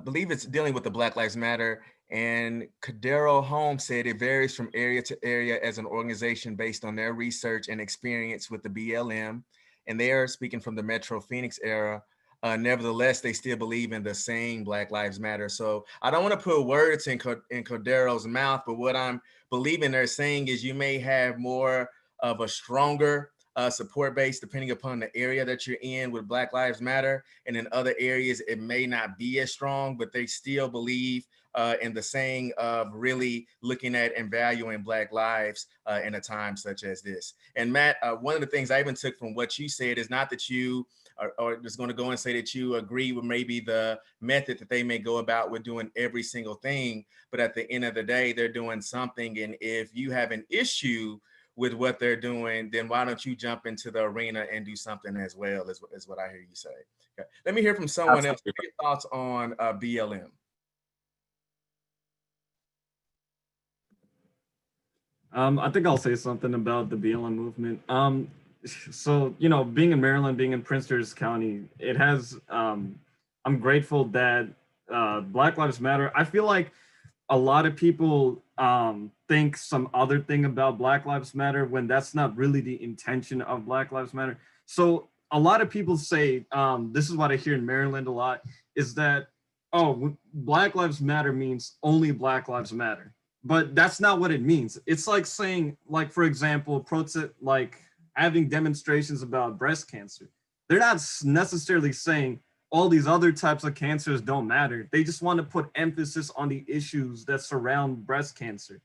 believe it's dealing with the Black Lives Matter. And Cadero Holmes said it varies from area to area as an organization based on their research and experience with the BLM. And they are speaking from the Metro Phoenix era. Nevertheless, they still believe in the same Black Lives Matter. So I don't want to put words in Cadero's mouth, but what I'm believing they're saying is you may have more of a stronger support base depending upon the area that you're in with Black Lives Matter. And in other areas, it may not be as strong, but they still believe in the saying of really looking at and valuing Black lives in a time such as this. And Matt, one of the things I even took from what you said is not that you are just going to go and say that you agree with maybe the method that they may go about with doing every single thing, but at the end of the day, they're doing something. And if you have an issue with what they're doing, then why don't you jump into the arena and do something as well, is what I hear you say. Okay. Let me hear from someone else. What are your thoughts on BLM? I think I'll say something about the BLM movement. So being in Maryland, being in Prince George's County, it has. I'm grateful that Black Lives Matter. I feel like a lot of people think some other thing about Black Lives Matter when that's not really the intention of Black Lives Matter. So a lot of people say, this is what I hear in Maryland a lot, is that, oh, Black Lives Matter means only Black Lives Matter. But that's not what it means. It's like saying, like, for example, like having demonstrations about breast cancer. They're not necessarily saying all these other types of cancers don't matter. They just want to put emphasis on the issues that surround breast cancer.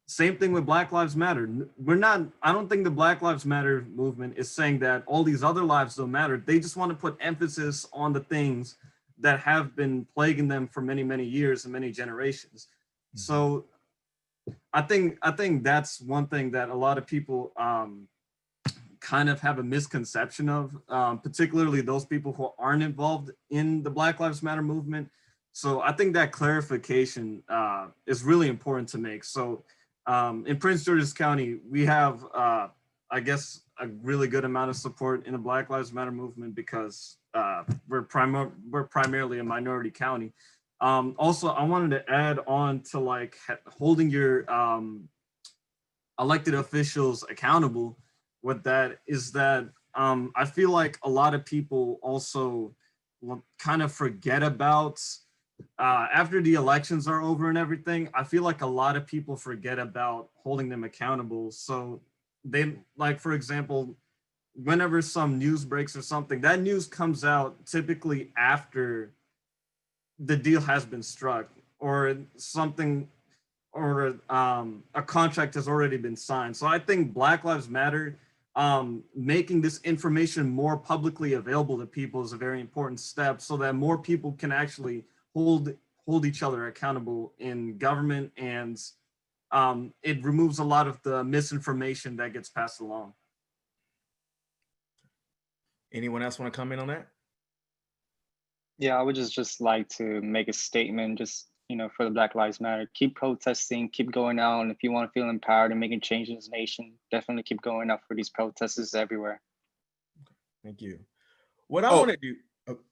Same thing with Black Lives Matter. I don't think the Black Lives Matter movement is saying that all these other lives don't matter. They just want to put emphasis on the things that have been plaguing them for many, many years and many generations. So I think that's one thing that a lot of people kind of have a misconception of, particularly those people who aren't involved in the Black Lives Matter movement. So I think that clarification is really important to make. So in Prince George's County, we have, I guess, a really good amount of support in the Black Lives Matter movement because we're primarily a minority county. Also, I wanted to add on to like holding your elected officials accountable. With that is that I feel like a lot of people also kind of forget about after the elections are over and everything. I feel like a lot of people forget about holding them accountable. So they, like, for example, whenever some news breaks or something, that news comes out typically after the deal has been struck or something, or a contract has already been signed. So I think Black Lives Matter, making this information more publicly available to people is a very important step, so that more people can actually hold each other accountable in government, and it removes a lot of the misinformation that gets passed along. Anyone else want to comment on that? Yeah, I would just like to make a statement, just for the Black Lives Matter. Keep protesting, keep going out, and if you want to feel empowered and making change in this nation, definitely keep going out for these protesters everywhere. Thank you. What I Oh, want to do,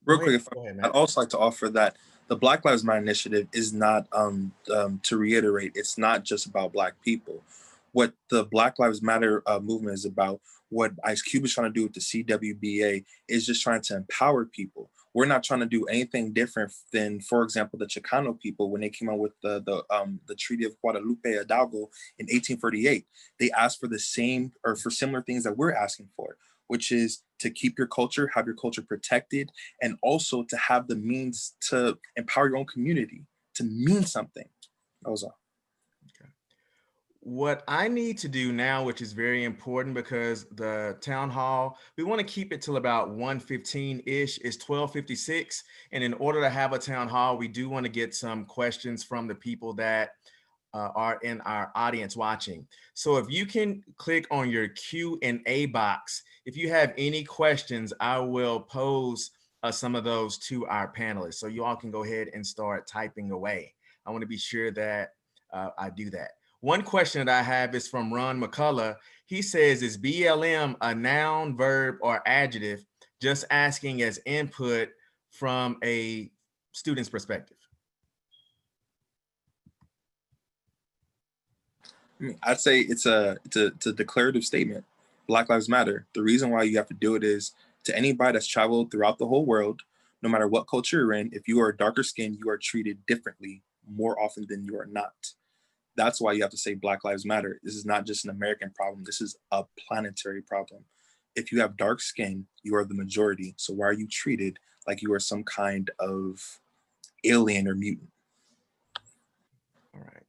real quick, go ahead, I'd Matt. also like to offer that the Black Lives Matter initiative is not, to reiterate, it's not just about Black people. What the Black Lives Matter movement is about, what Ice Cube is trying to do with the CWBA, is just trying to empower people. We're not trying to do anything different than, for example, the Chicano people when they came out with the Treaty of Guadalupe Hidalgo in 1848. They asked for the same or for similar things that we're asking for, which is to keep your culture, have your culture protected, and also to have the means to empower your own community to mean something. That was all. What I need to do now, which is very important because the town hall, we want to keep it till about 1:15-ish. It's 12:56. And in order to have a town hall, we do want to get some questions from the people that are in our audience watching. So if you can click on your Q&A box, if you have any questions, I will pose some of those to our panelists. So you all can go ahead and start typing away. I want to be sure that I do that. One question that I have is from Ron McCullough. He says, is BLM a noun, verb, or adjective? Just asking as input from a student's perspective. I'd say it's a declarative statement. Black Lives Matter. The reason why you have to do it is to anybody that's traveled throughout the whole world, no matter what culture you're in, if you are darker skinned, you are treated differently more often than you are not. That's why you have to say Black Lives Matter. This is not just an American problem. This is a planetary problem. If you have dark skin, you are the majority. So why are you treated like you are some kind of alien or mutant? All right.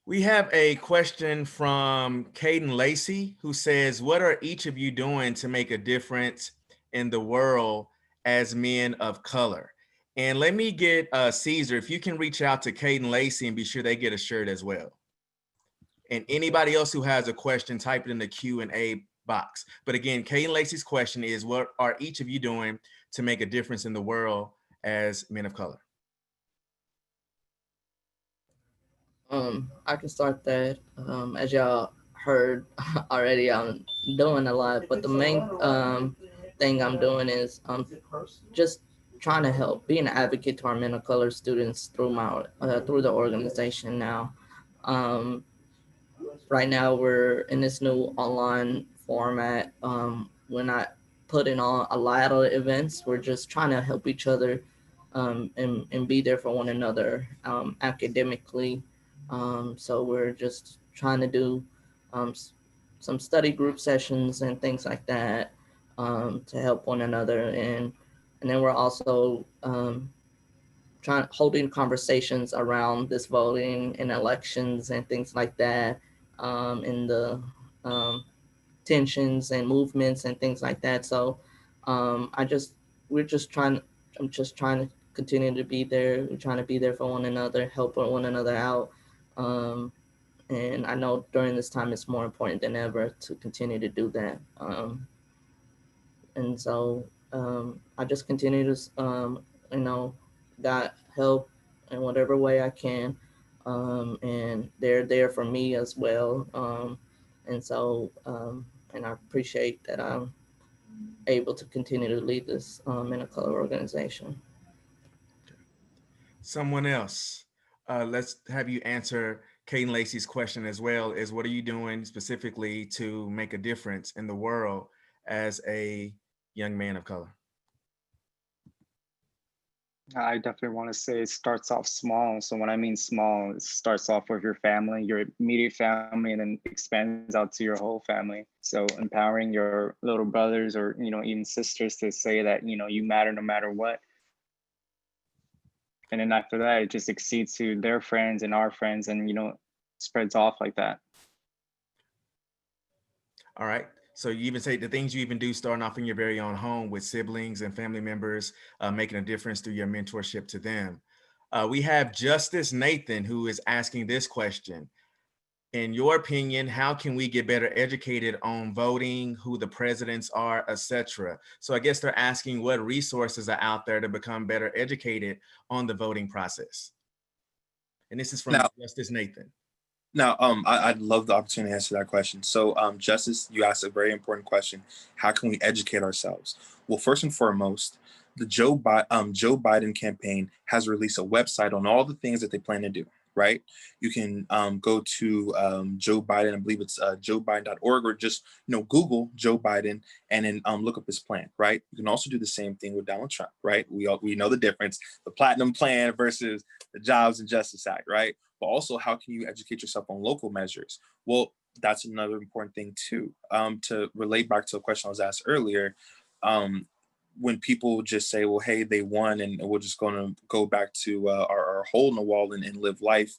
We have a question from Caden Lacey, who says, what are each of you doing to make a difference in the world as men of color? And let me get Caesar, if you can reach out to Caden Lacey and be sure they get a shirt as well. And anybody else who has a question, type it in the Q&A box. But again, Caden Lacey's question is, what are each of you doing to make a difference in the world as men of color? I can start that. As y'all heard already, I'm doing a lot, but the main thing I'm doing is just trying to help, be an advocate to our men of color students through my through the organization now. Um, right now we're in this new online format. We're not putting on a lot of events. We're just trying to help each other and be there for one another academically. So we're just trying to do um, some study group sessions and things like that to help one another. And then we're also holding conversations around this voting and elections and things like that, in the um, tensions and movements and things like that. So I just we're just trying. I'm just trying to continue to be there. We're trying to be there for one another, help one another out. Um, and I know during this time it's more important than ever to continue to do that. And so I just continue to, you know, got help in whatever way I can, and they're there for me as well. And so, and I appreciate that I'm able to continue to lead this Men of Color organization. Someone else. Let's have you answer Caden Lacey's question as well, is what are you doing specifically to make a difference in the world as a young man of color? I definitely want to say it starts off small. So when I mean small, it starts off with your family, your immediate family, and then expands out to your whole family. So empowering your little brothers or even sisters to say that you matter no matter what. And then after that, it just exceeds to their friends and our friends, and spreads off like that. All right. So you even say the things you even do starting off in your very own home with siblings and family members, making a difference through your mentorship to them. We have Justice Nathan who is asking this question. In your opinion, how can we get better educated on voting, who the presidents are, etc.? So I guess they're asking what resources are out there to become better educated on the voting process. And this is from Now, Justice Nathan. I'd love the opportunity to answer that question. So, Justice, you asked a very important question. How can we educate ourselves? Well, first and foremost, the Joe Biden campaign has released a website on all the things that they plan to do. Right? You can go to Joe Biden. I believe it's joebiden.org, or just Google Joe Biden and then look up his plan. Right? You can also do the same thing with Donald Trump. Right? We know the difference: the Platinum Plan versus the Jobs and Justice Act. Right? But also, how can you educate yourself on local measures? Well, that's another important thing too. To relate back to a question I was asked earlier, um, when people just say, well, hey, they won and we're just going to go back to our hole in the wall and live life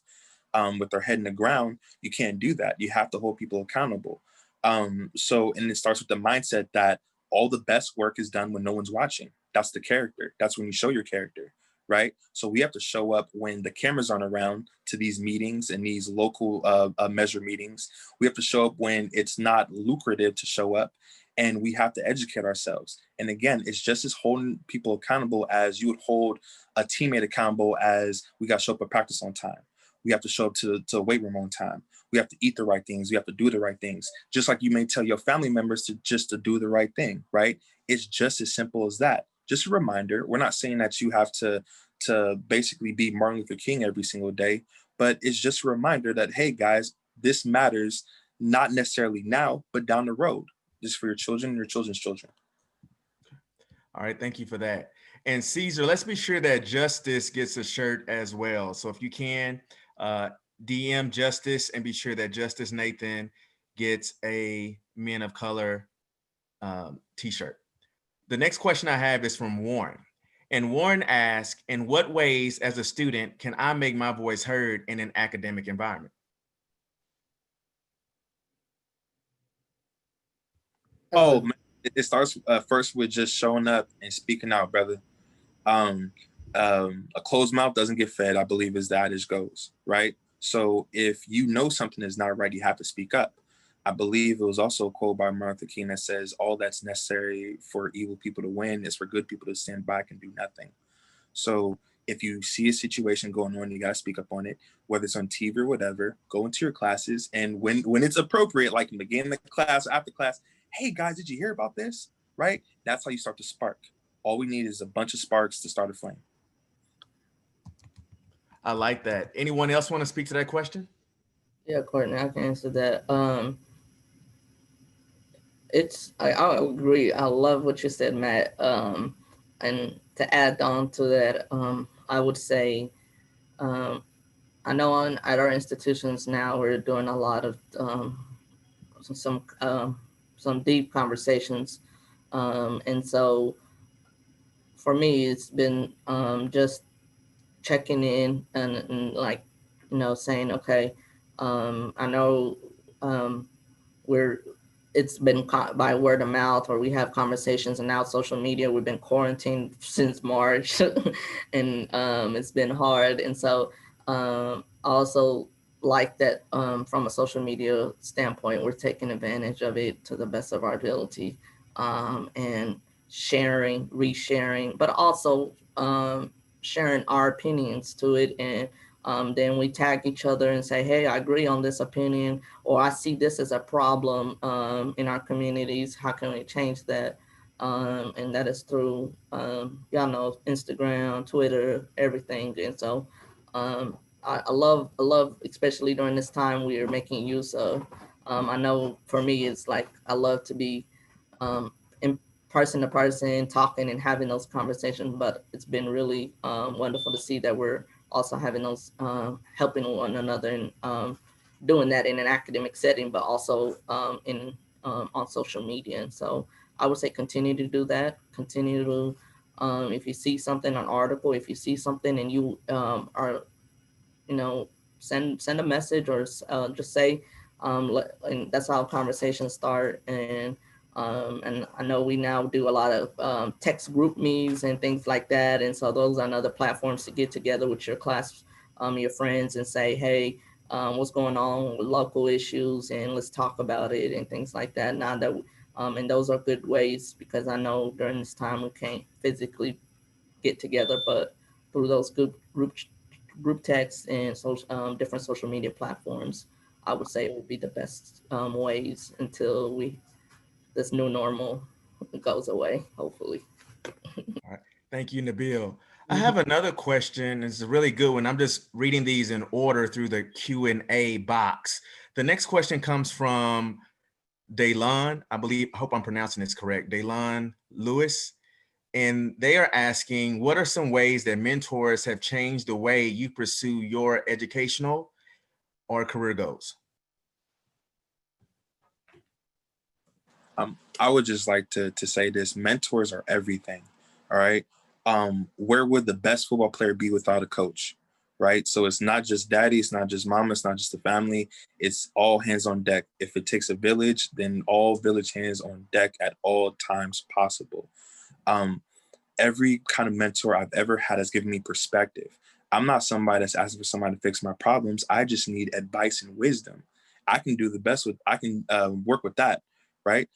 with their head in the ground, you can't do that. You have to hold people accountable. And it starts with the mindset that all the best work is done when no one's watching. That's the character. That's when you show your character, right? So we have to show up when the cameras aren't around to these meetings and these local measure meetings. We have to show up when it's not lucrative to show up, and we have to educate ourselves. And again, it's just as holding people accountable as you would hold a teammate accountable as we got to show up at practice on time. We have to show up to a weight room on time. We have to eat the right things. We have to do the right things. Just like you may tell your family members to do the right thing, right? It's just as simple as that. Just a reminder. We're not saying that you have to basically be Martin Luther King every single day, but it's just a reminder that, hey guys, this matters, not necessarily now, but down the road, just for your children and your children's children. All right, thank you for that. And Caesar, let's be sure that Justice gets a shirt as well. So if you can, DM Justice and be sure that Justice Nathan gets a Men of Color t-shirt. The next question I have is from Warren. And Warren asks, in what ways as a student can I make my voice heard in an academic environment? Oh man, it starts first with just showing up and speaking out, brother. Um, a closed mouth doesn't get fed, I believe, as the adage goes, right? So if you know something is not right, you have to speak up. I believe it was also a quote by Martin Luther King that says, all that's necessary for evil people to win is for good people to stand back and do nothing. So if you see a situation going on, you got to speak up on it, whether it's on TV or whatever. Go into your classes, and when it's appropriate, like in the beginning of the class or after class, hey guys, did you hear about this? Right? That's how you start to spark. All we need is a bunch of sparks to start a flame. I like that. Anyone else want to speak to that question? Yeah, Courtney, I can answer that. I agree. I love what you said, Matt. And to add on to that, I would say, um, I know at our institutions now we're doing a lot of some some deep conversations, and so for me it's been just checking in and like saying, okay, I know we're it's been caught by word of mouth, or we have conversations, and now social media, we've been quarantined since March and it's been hard. And so also like that, from a social media standpoint, we're taking advantage of it to the best of our ability, and sharing, resharing, but also sharing our opinions to it, and then we tag each other and say, hey, I agree on this opinion, or I see this as a problem in our communities. How can we change that? And that is through, y'all know, Instagram, Twitter, everything. And so I love, especially during this time we are making use of. I know for me, it's like I love to be in person to person, talking and having those conversations. But it's been really wonderful to see that we're also having those, helping one another, and doing that in an academic setting, but also in on social media. And so I would say continue to do that. Continue to, if you see something, an article, if you see something and you are, you know, send a message, or just say, and that's how conversations start. And I know we now do a lot of text group meets and things like that, and so those are another platforms to get together with your class, your friends, and say, hey, what's going on with local issues, and let's talk about it and things like that. Now that and those are good ways, because I know during this time we can't physically get together, but through those good group texts and different social media platforms, I would say it would be the best ways until this new normal goes away, hopefully. All right. Thank you, Nabil. I Mhm. have another question. It's a really good one. I'm just reading these in order through the Q&A box. The next question comes from Daylon. I believe, I hope I'm pronouncing this correct. Daylon Lewis. And they are asking, what are some ways that mentors have changed the way you pursue your educational or career goals? I would just like to say this: mentors are everything. All right. Where would the best football player be without a coach? Right. So it's not just daddy, it's not just mama, it's not just the family. It's all hands on deck. If it takes a village, then all village hands on deck at all times possible. Um, every kind of mentor I've ever had has given me perspective. I'm not somebody that's asking for somebody to fix my problems. I just need advice and wisdom. I can do the best with, I can work with that, right?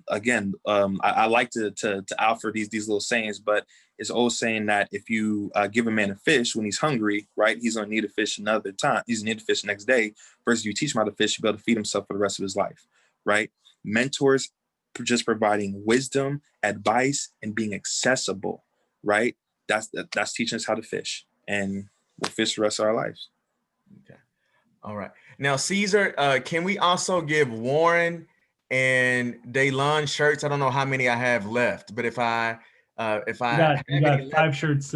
Again, I like to offer these little sayings, but it's always saying that if you give a man a fish when he's hungry, right, he's gonna need a fish another time. He's gonna need a fish next day. Versus you teach him how to fish, you'll be able to feed himself for the rest of his life, right? Mentors just providing wisdom, advice, and being accessible, right? That's teaching us how to fish, and we'll fish the rest of our lives. Okay. All right. Now, Caesar, can we also give Warren and Daylon shirts? I don't know how many I have left, but if I have You any got left, five shirts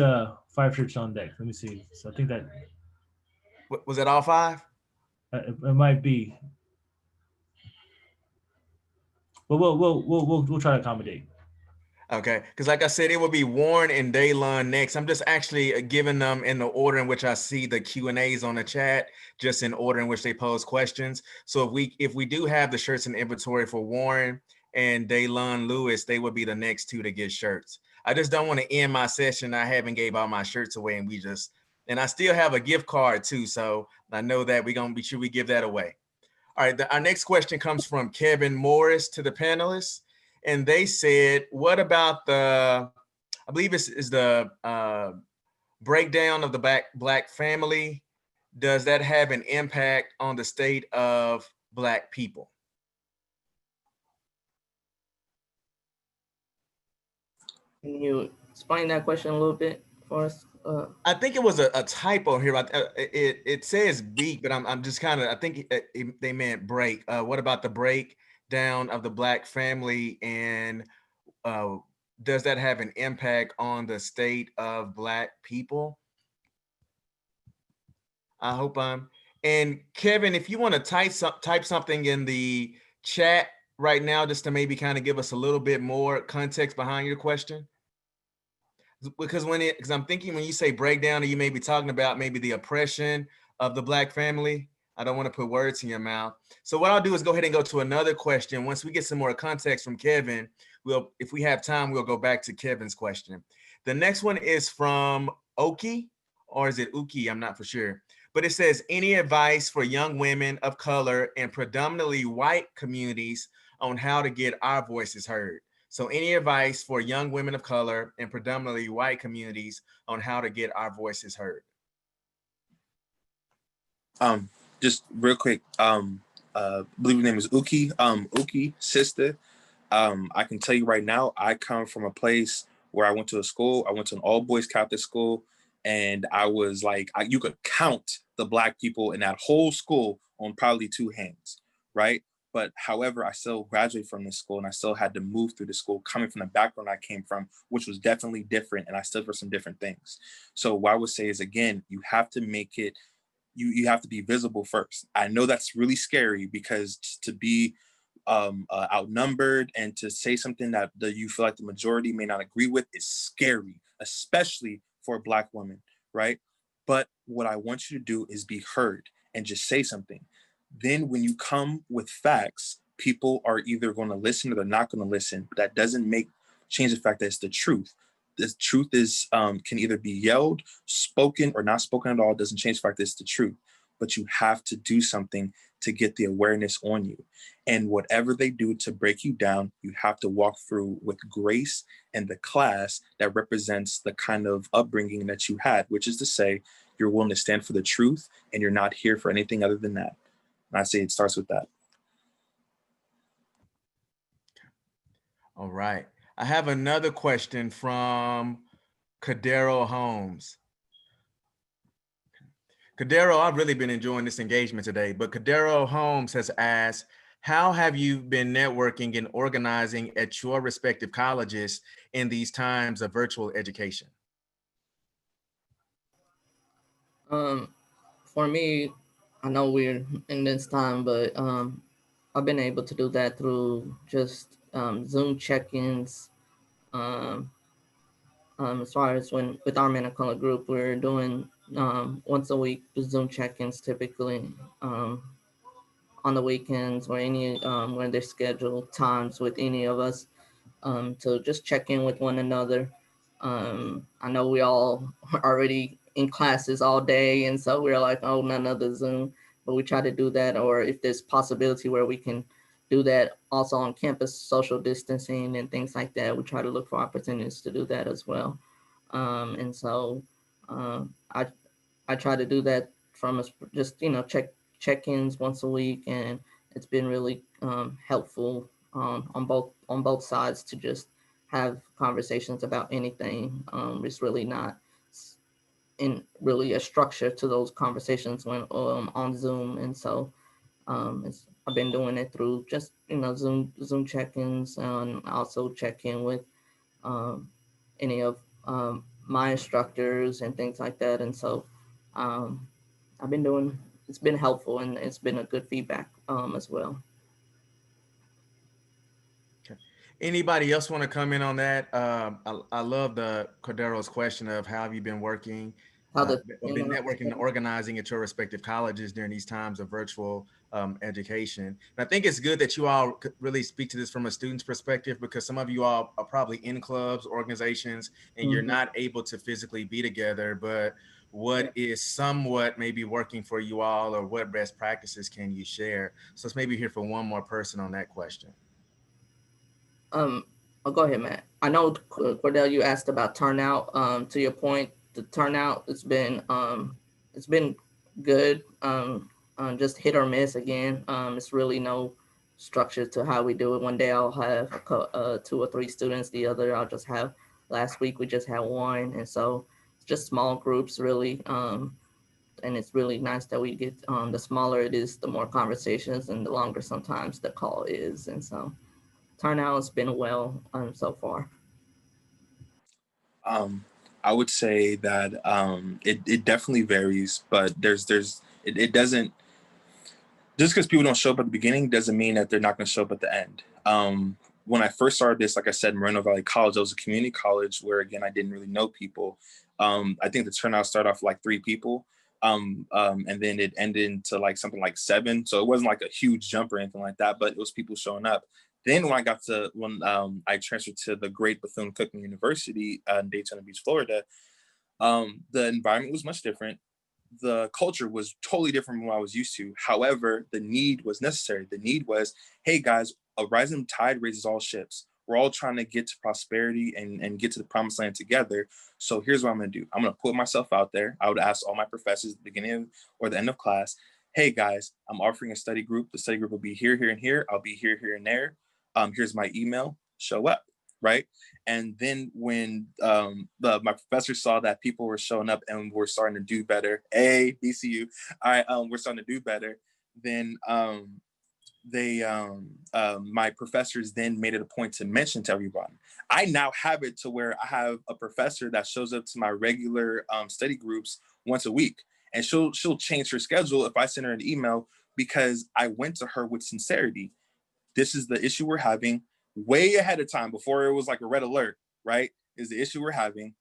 on deck. Let me see. So I think that was that all five? it might be, but we'll try to accommodate. Okay, because like I said, it will be Warren and Daylon next. I'm just actually giving them in the order in which I see the Q&As on the chat, just in order in which they pose questions. So if we do have the shirts in inventory for Warren and Daylon Lewis, they would be the next two to get shirts. I just don't want to end my session. I haven't gave all my shirts away, and I still have a gift card too. So I know that we're gonna be sure we give that away. All right, our next question comes from Kevin Morris to the panelists. And they said, what about I believe is the breakdown of the black family? Does that have an impact on the state of Black people? Can you explain that question a little bit for us? I think it was a typo here. It says beat, but I'm just kind of, I think they meant break. What about the breakdown of the Black family, and uh, does that have an impact on the state of Black people? I hope and Kevin, if you want to type something in the chat right now, just to maybe kind of give us a little bit more context behind your question. Because I'm thinking when you say breakdown, you may be talking about maybe the oppression of the Black family. I don't want to put words in your mouth. So what I'll do is go ahead and go to another question. Once we get some more context from Kevin, if we have time, we'll go back to Kevin's question. The next one is from Oki, or is it Uki? I'm not for sure. But it says, any advice for young women of color in predominantly white communities on how to get our voices heard? So any advice for young women of color and predominantly white communities on how to get our voices heard? Just real quick, I believe her name is Uki. Uki, sister. I can tell you right now, I come from a place where I went to a school. I went to an all boys Catholic school, and I was like, you could count the Black people in that whole school on probably two hands, right? But however, I still graduated from this school, and I still had to move through the school, coming from the background I came from, which was definitely different, and I stood for some different things. So what I would say is, again, you have to make it, you have to be visible first. I know that's really scary, because to be outnumbered and to say something that you feel like the majority may not agree with is scary, especially for a Black woman, right? But what I want you to do is be heard and just say something. Then when you come with facts, people are either going to listen or they're not going to listen. But that doesn't make change the fact that it's the truth. The truth is can either be yelled, spoken, or not spoken at all. It doesn't change the fact that it's the truth. But you have to do something to get the awareness on you. And whatever they do to break you down, you have to walk through with grace and the class that represents the kind of upbringing that you had, which is to say, you're willing to stand for the truth and you're not here for anything other than that. And I say it starts with that. All right. I have another question from Cadero Holmes. Cadero, I've really been enjoying this engagement today, but Cadero Holmes has asked, how have you been networking and organizing at your respective colleges in these times of virtual education? Um, for me, I know we're in this time, but I've been able to do that through just Zoom check-ins. Um, as far as when with our Men of Color group, we're doing once a week Zoom check-ins typically on the weekends or any when they're scheduled times with any of us to just check in with one another. I know we all are already in classes all day, and so we're like, oh, none of the Zoom, but we try to do that, or if there's possibility where we can do that also on campus, social distancing and things like that, we try to look for opportunities to do that as well. And so I try to do that from just check-ins once a week, and it's been really helpful on both sides to just have conversations about anything. It's really not in really a structure to those conversations when on Zoom, and so I've been doing it through just Zoom check-ins, and also check in with um, any of my instructors and things like that. And so um, I've been doing, it's been helpful and it's been a good feedback as well. Okay. Anybody else want to comment on that? I love the Cordero's question of how have you been working How the, or been networking and organizing at your respective colleges during these times of virtual education. And I think it's good that you all could really speak to this from a student's perspective, because some of you all are probably in clubs, organizations, and you're not able to physically be together. But what is somewhat maybe working for you all, or what best practices can you share? So let's maybe hear from one more person on that question. I'll go ahead, Matt. I know Cordell, you asked about turnout. To your point, the turnout it's been good. Just hit or miss again. It's really no structure to how we do it. One day I'll have two or three students. The other I'll just have. Last week we just had one, and so it's just small groups really. And it's really nice that we get the smaller it is, the more conversations, and the longer sometimes the call is, and so turnout has been well so far. Um, I would say that it definitely varies, but it doesn't, just because people don't show up at the beginning doesn't mean that they're not going to show up at the end. When I first started this, like I said, Moreno Valley College, it was a community college where, again, I didn't really know people. I think the turnout started off like 3 people. And then it ended into like something like 7. So it wasn't like a huge jump or anything like that, but it was people showing up. Then when I transferred to the great Bethune-Cookman University in Daytona Beach, Florida, the environment was much different. The culture was totally different from what I was used to. However, the need was necessary. The need was, hey guys, a rising tide raises all ships. We're all trying to get to prosperity and get to the promised land together. So here's what I'm going to do. I'm going to put myself out there. I would ask all my professors at the beginning or the end of class, hey guys, I'm offering a study group. The study group will be here, here, and here. I'll be here, here, and there. Here's my email. Show up, right? And then when my professor saw that people were showing up and were starting to do better, hey, BCU, all right, we're starting to do better, then my professors then made it a point to mention to everyone. I now have it to where I have a professor that shows up to my regular study groups once a week, and she'll change her schedule if I send her an email, because I went to her with sincerity. This is the issue we're having, way ahead of time, before it was like a red alert, right? Is the issue we're having.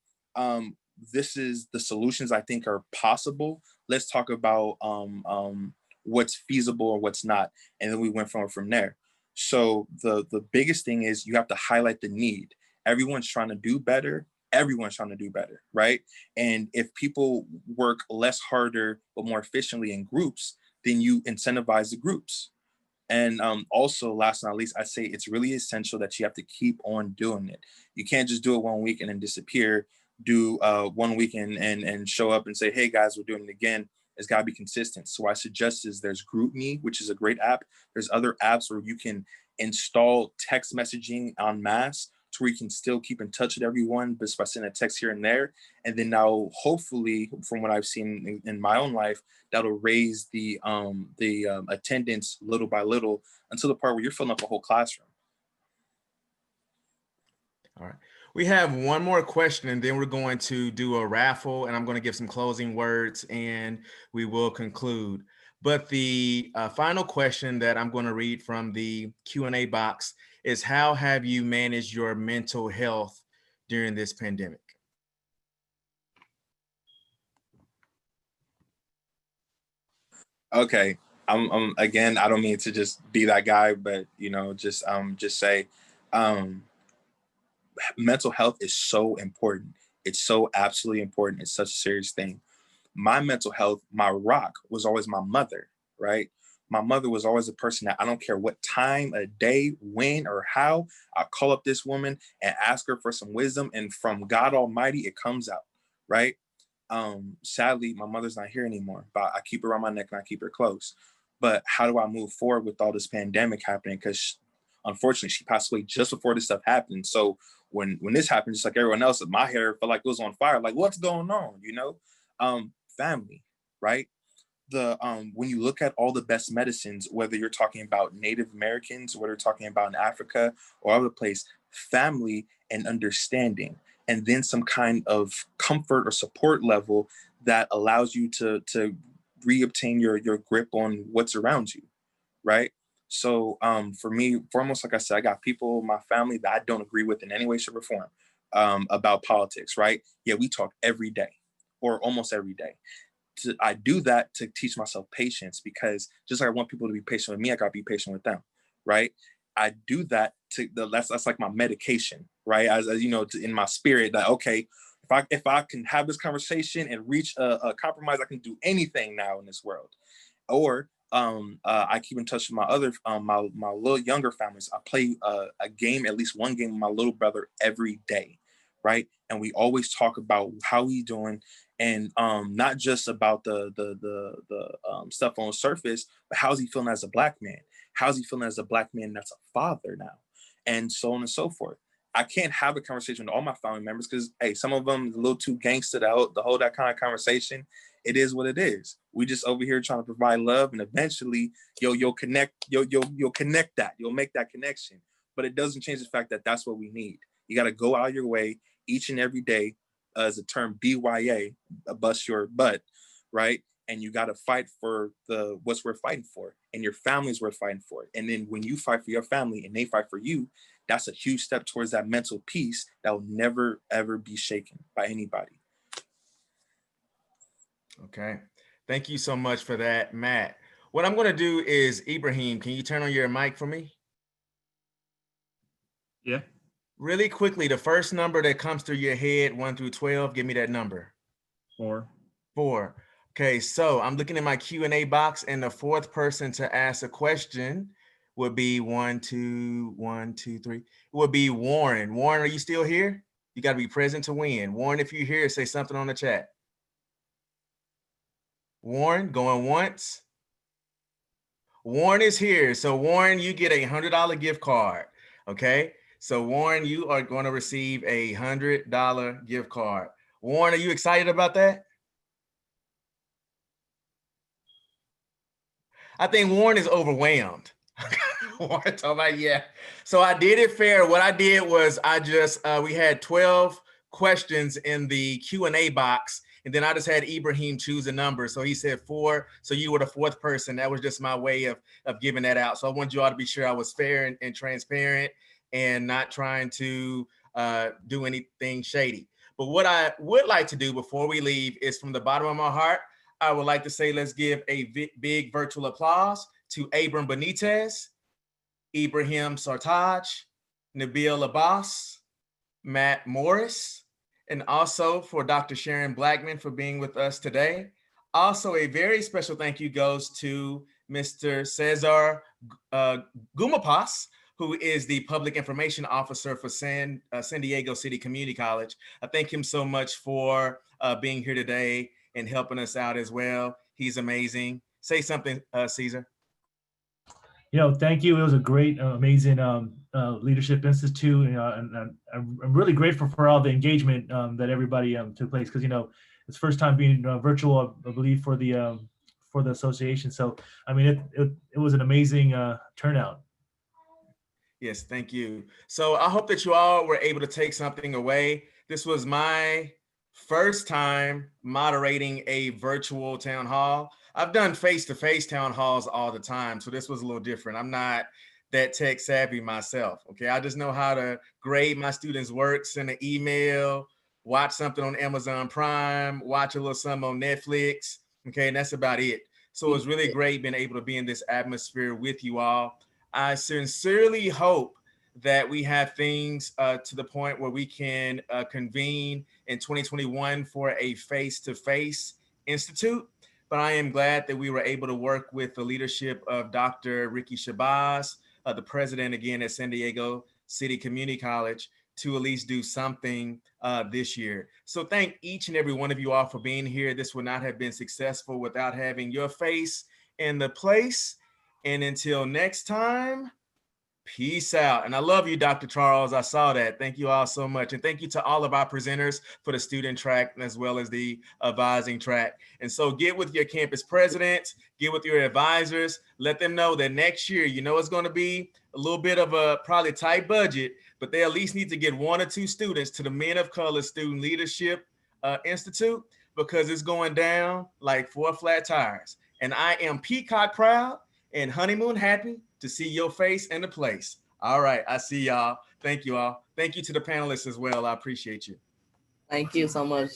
This is the solutions I think are possible. Let's talk about what's feasible or what's not. And then we went from there. So the biggest thing is you have to highlight the need. Everyone's trying to do better. Everyone's trying to do better, right? And if people work less harder but more efficiently in groups, then you incentivize the groups. And also, last but not least, I say it's really essential that you have to keep on doing it. You can't just do it 1 week and then disappear. Do 1 week and show up and say, hey guys, we're doing it again. It's got to be consistent. So I suggest is there's GroupMe, which is a great app. There's other apps where you can install text messaging en masse to where you can still keep in touch with everyone just by sending a text here and there. And then now, hopefully, from what I've seen in my own life, that'll raise the attendance little by little until the part where you're filling up a whole classroom. All right. We have one more question, and then we're going to do a raffle, and I'm going to give some closing words, and we will conclude. But the final question that I'm going to read from the Q&A box is, how have you managed your mental health during this pandemic? Okay. I'm again, I don't mean to just be that guy, but just say mental health is so important. It's so absolutely important. It's such a serious thing. My mental health, my rock was always my mother, right? My mother was always a person that I don't care what time of day, when, or how, I call up this woman and ask her for some wisdom, and from God Almighty, it comes out, right? Sadly, my mother's not here anymore, but I keep her around my neck and I keep her close. But how do I move forward with all this pandemic happening? Because unfortunately, she passed away just before this stuff happened. So when this happened, just like everyone else, my hair felt like it was on fire. Like, what's going on? Family, right? The when you look at all the best medicines, whether you're talking about Native Americans, whether you're talking about in Africa or other place, family and understanding, and then some kind of comfort or support level that allows you to reobtain your grip on what's around you, right? So for me, foremost, like I said, I got people in my family that I don't agree with in any way, shape, or form about politics, right? Yeah, we talk every day or almost every day. I do that to teach myself patience, because just like I want people to be patient with me, I gotta be patient with them, right? I do that that's like my medication, right? As in my spirit, that okay, if I can have this conversation and reach a compromise, I can do anything now in this world. Or I keep in touch with my other my little younger families. I play a game, at least one game with my little brother every day, right? And we always talk about how he's doing, and not just about the stuff on the surface, but how's he feeling as a black man? How's he feeling as a black man that's a father now, and so on and so forth. I can't have a conversation with all my family members because, hey, some of them a little too gangster to hold that kind of conversation. It is what it is. We just over here trying to provide love, and eventually, you'll connect. You'll connect that. You'll make that connection. But it doesn't change the fact that that's what we need. You got to go out of your way each and every day, as a term BYA, bust your butt, right? And you got to fight for what's worth fighting for, and your family's worth fighting for. And then when you fight for your family and they fight for you, that's a huge step towards that mental peace that will never ever be shaken by anybody. Okay. Thank you so much for that, Matt. What I'm going to do is, Ibrahim, can you turn on your mic for me? Yeah. Really quickly, the first number that comes through your head, 1 through 12, give me that number. 4. 4. Okay, so I'm looking in my Q&A box, and the fourth person to ask a question would be 1, 2, 1, 2, 3. It would be Warren. Warren, are you still here? You got to be present to win. Warren, if you're here, say something on the chat. Warren, going once. Warren is here. So Warren, you get a $100 gift card. Okay. So Warren, you are going to receive a $100 gift card. Warren, are you excited about that? I think Warren is overwhelmed. Warren talking about, yeah. So I did it fair. What I did was I just, we had 12 questions in the Q&A box. And then I just had Ibrahim choose a number. So he said 4. So you were the 4th person. That was just my way of giving that out. So I wanted you all to be sure I was fair and transparent and not trying to do anything shady. But what I would like to do before we leave is, from the bottom of my heart, I would like to say, let's give a big virtual applause to Abram Benitez, Ibrahim Sartaj, Nabil Abbas, Matt Morris, and also for Dr. Sharon Blackman for being with us today. Also, a very special thank you goes to Mr. Cesar Gumapas, who is the Public Information Officer for San Diego City Community College. I thank him so much for being here today and helping us out as well. He's amazing. Say something, Caesar. Thank you. It was a great, amazing Leadership Institute, and I'm really grateful for all the engagement that everybody took place, because it's first time being virtual, I believe, for the association. So I mean, it was an amazing turnout. Yes, thank you. So I hope that you all were able to take something away. This was my first time moderating a virtual town hall. I've done face-to-face town halls all the time, so this was a little different. I'm not that tech savvy myself, okay? I just know how to grade my students' work, send an email, watch something on Amazon Prime, watch a little something on Netflix, okay? And that's about it. So it was really great being able to be in this atmosphere with you all. I sincerely hope that we have things to the point where we can convene in 2021 for a face-to-face institute. But I am glad that we were able to work with the leadership of Dr. Ricky Shabazz, the president again at San Diego City Community College, to at least do something this year. So thank each and every one of you all for being here. This would not have been successful without having your face in the place. And until next time, peace out. And I love you, Dr. Charles. I saw that. Thank you all so much. And thank you to all of our presenters for the student track as well as the advising track. And so get with your campus presidents, get with your advisors, let them know that next year, it's going to be a little bit of a probably tight budget, but they at least need to get 1 or 2 students to the Men of Color Student Leadership Institute, because it's going down like 4 flat tires. And I am peacock proud and honeymoon happy to see your face in the place. All right, I see y'all. Thank you all. Thank you to the panelists as well. I appreciate you. Thank you so much.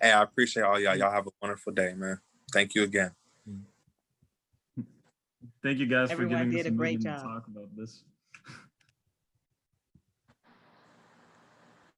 Hey, I appreciate all y'all. Y'all have a wonderful day, man. Thank you again. Thank you guys Everyone for giving did us a a great meeting to job. talk about this.